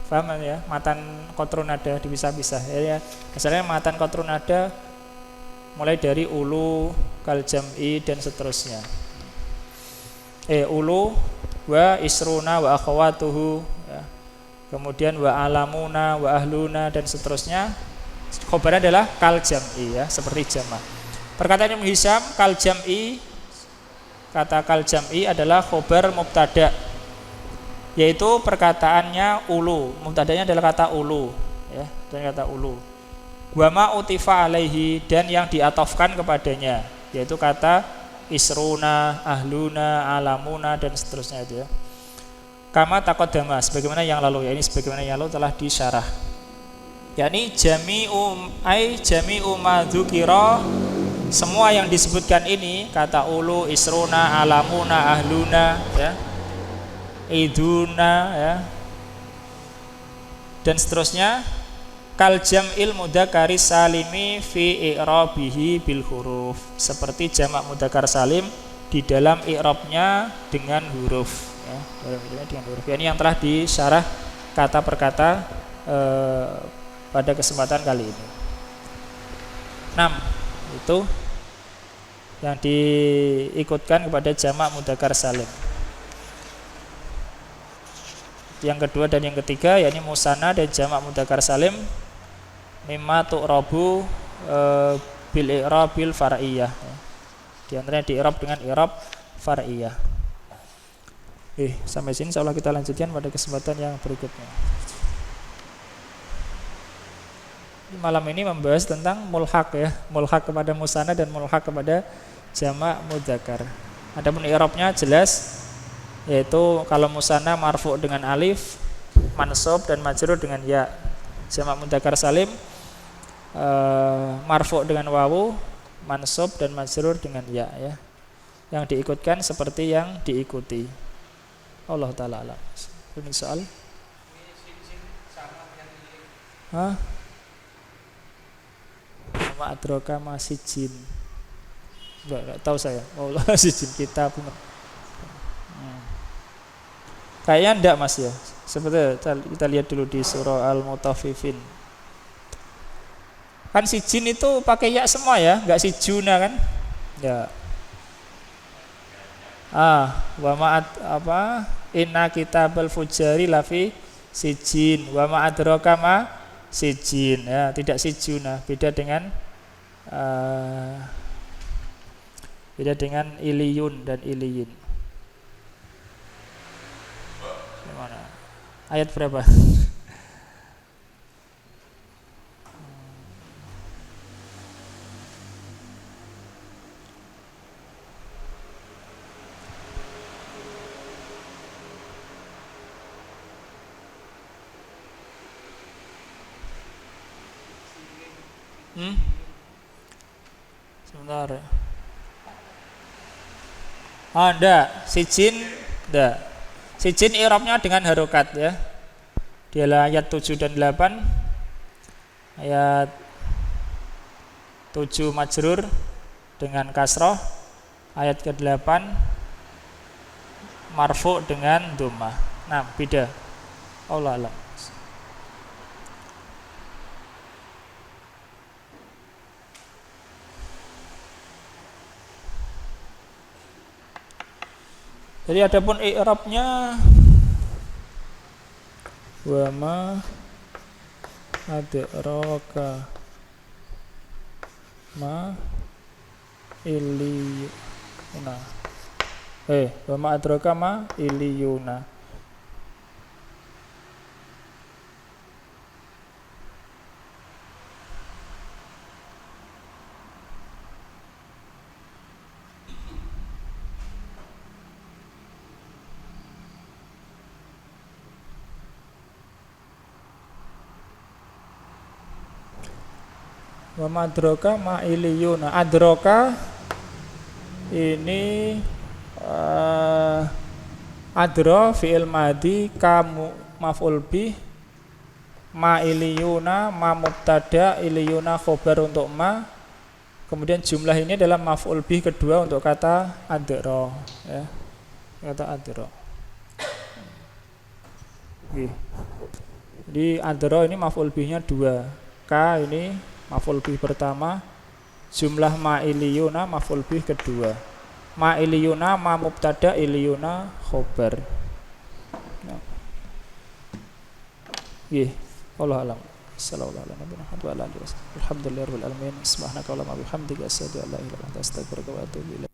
Paham ya? Matan qatrun nada dipisah-pisah ya. Misalnya matan qatrun nada mulai dari ulu, kal jam'i dan seterusnya. Ulu wa isruna wa akhawatuhu ya. Kemudian wa alamuna wa ahluna dan seterusnya. Khobarnya adalah kal jam'i ya, seperti jamak. Perkataan Ibnu Hisham kal jam'i, kata kal jam'i adalah khobar mubtada, yaitu perkataannya ulu. Mubtadanya adalah kata ulu ya, dan kata ulu. Wa ma utifa alaihi, dan yang diatofkan kepadanya, yaitu kata isruna, ahluna, alamuna dan seterusnya itu ya. Kama taqaddama, sebagaimana yang lalu ya, ini sebagaimana yang lalu telah disyarah. Yakni jami'u ma dzukira, semua yang disebutkan ini, kata ulu, isruna, alamuna, ahluna ya, iduna ya, dan seterusnya, kal jam'il mudzakkari salimi fi i'rabihi bil huruf, seperti jamak mudzakkar salim di dalam i'rabnya dengan huruf ya, dengan huruf. Ini yang telah disyarah kata per kata pada kesempatan kali ini. 6 itu yang diikutkan kepada jamak mudzakkar salim. Yang kedua dan yang ketiga yakni musanna dan jamak mudzakkar salim mimma tu'rabu bil i'rabil far'iyah. Di antaranya di i'rab dengan i'rab far'iyah. Sampai sini insyaallah kita lanjutkan pada kesempatan yang berikutnya. Malam ini membahas tentang mulhaq ya, mulhaq kepada musanna dan mulhaq kepada jamak mudzakkar. Adapun i'rabnya jelas, yaitu kalau musanna marfu' dengan alif, mansub dan majrur dengan ya. Jamak mudzakkar salim marfu' dengan wawu, mansub dan majrur dengan ya ya. Yang diikutkan seperti yang diikuti. Allah taala alam. Ini soal. Ma adraka ma sijin. Enggak tahu saya. Allah sijin kitab. Kayaknya enggak Mas ya. Seperti kita lihat dulu di surah Al-Mutaffifin. Kan sijin itu pakai ya semua ya, enggak sijuna kan? Ya. Wa ma'at apa? Inna kitabal fujari lafi sijin. Wa ma adraka ma sijin ya, tidak sijuna, beda dengan iliyun dan iliyin. Gimana? Ayat berapa? Sebentar. Enggak, sijin enggak. Sijin i'rabnya dengan harokat ya. Di ayat 7 dan 8. Ayat 7 majrur dengan kasroh, ayat ke-8 marfu' dengan dhammah. Nah, beda. Allah alam. Jadi adapun i'rabnya wa ma adraka ma iliyuna. Wa ma adraka ma iliyuna. Wa madroka ma iliyuna. Adroka ini adro fi'il madi kamu maf'ul bih, ma iliyuna ma mubtada, iliyuna khobar untuk ma. Kemudian jumlah ini adalah maf'ul bih kedua untuk kata adro, ya. Kata adro. Jadi adro ini maf'ul bihnya 2. Ka ini maf'ul bih pertama, jumlah ma iliyuna maf'ul bih kedua. Ma iliyuna ma mubtada, iliyuna khobar. Allah alam. Sallallahu alaihi wa sallam. Alhamdulillahirabbil alamin. Subhanakallahumma wa bihamdika asyhadu an la ilaha illa anta astaghfiruka wa atubu ilaik.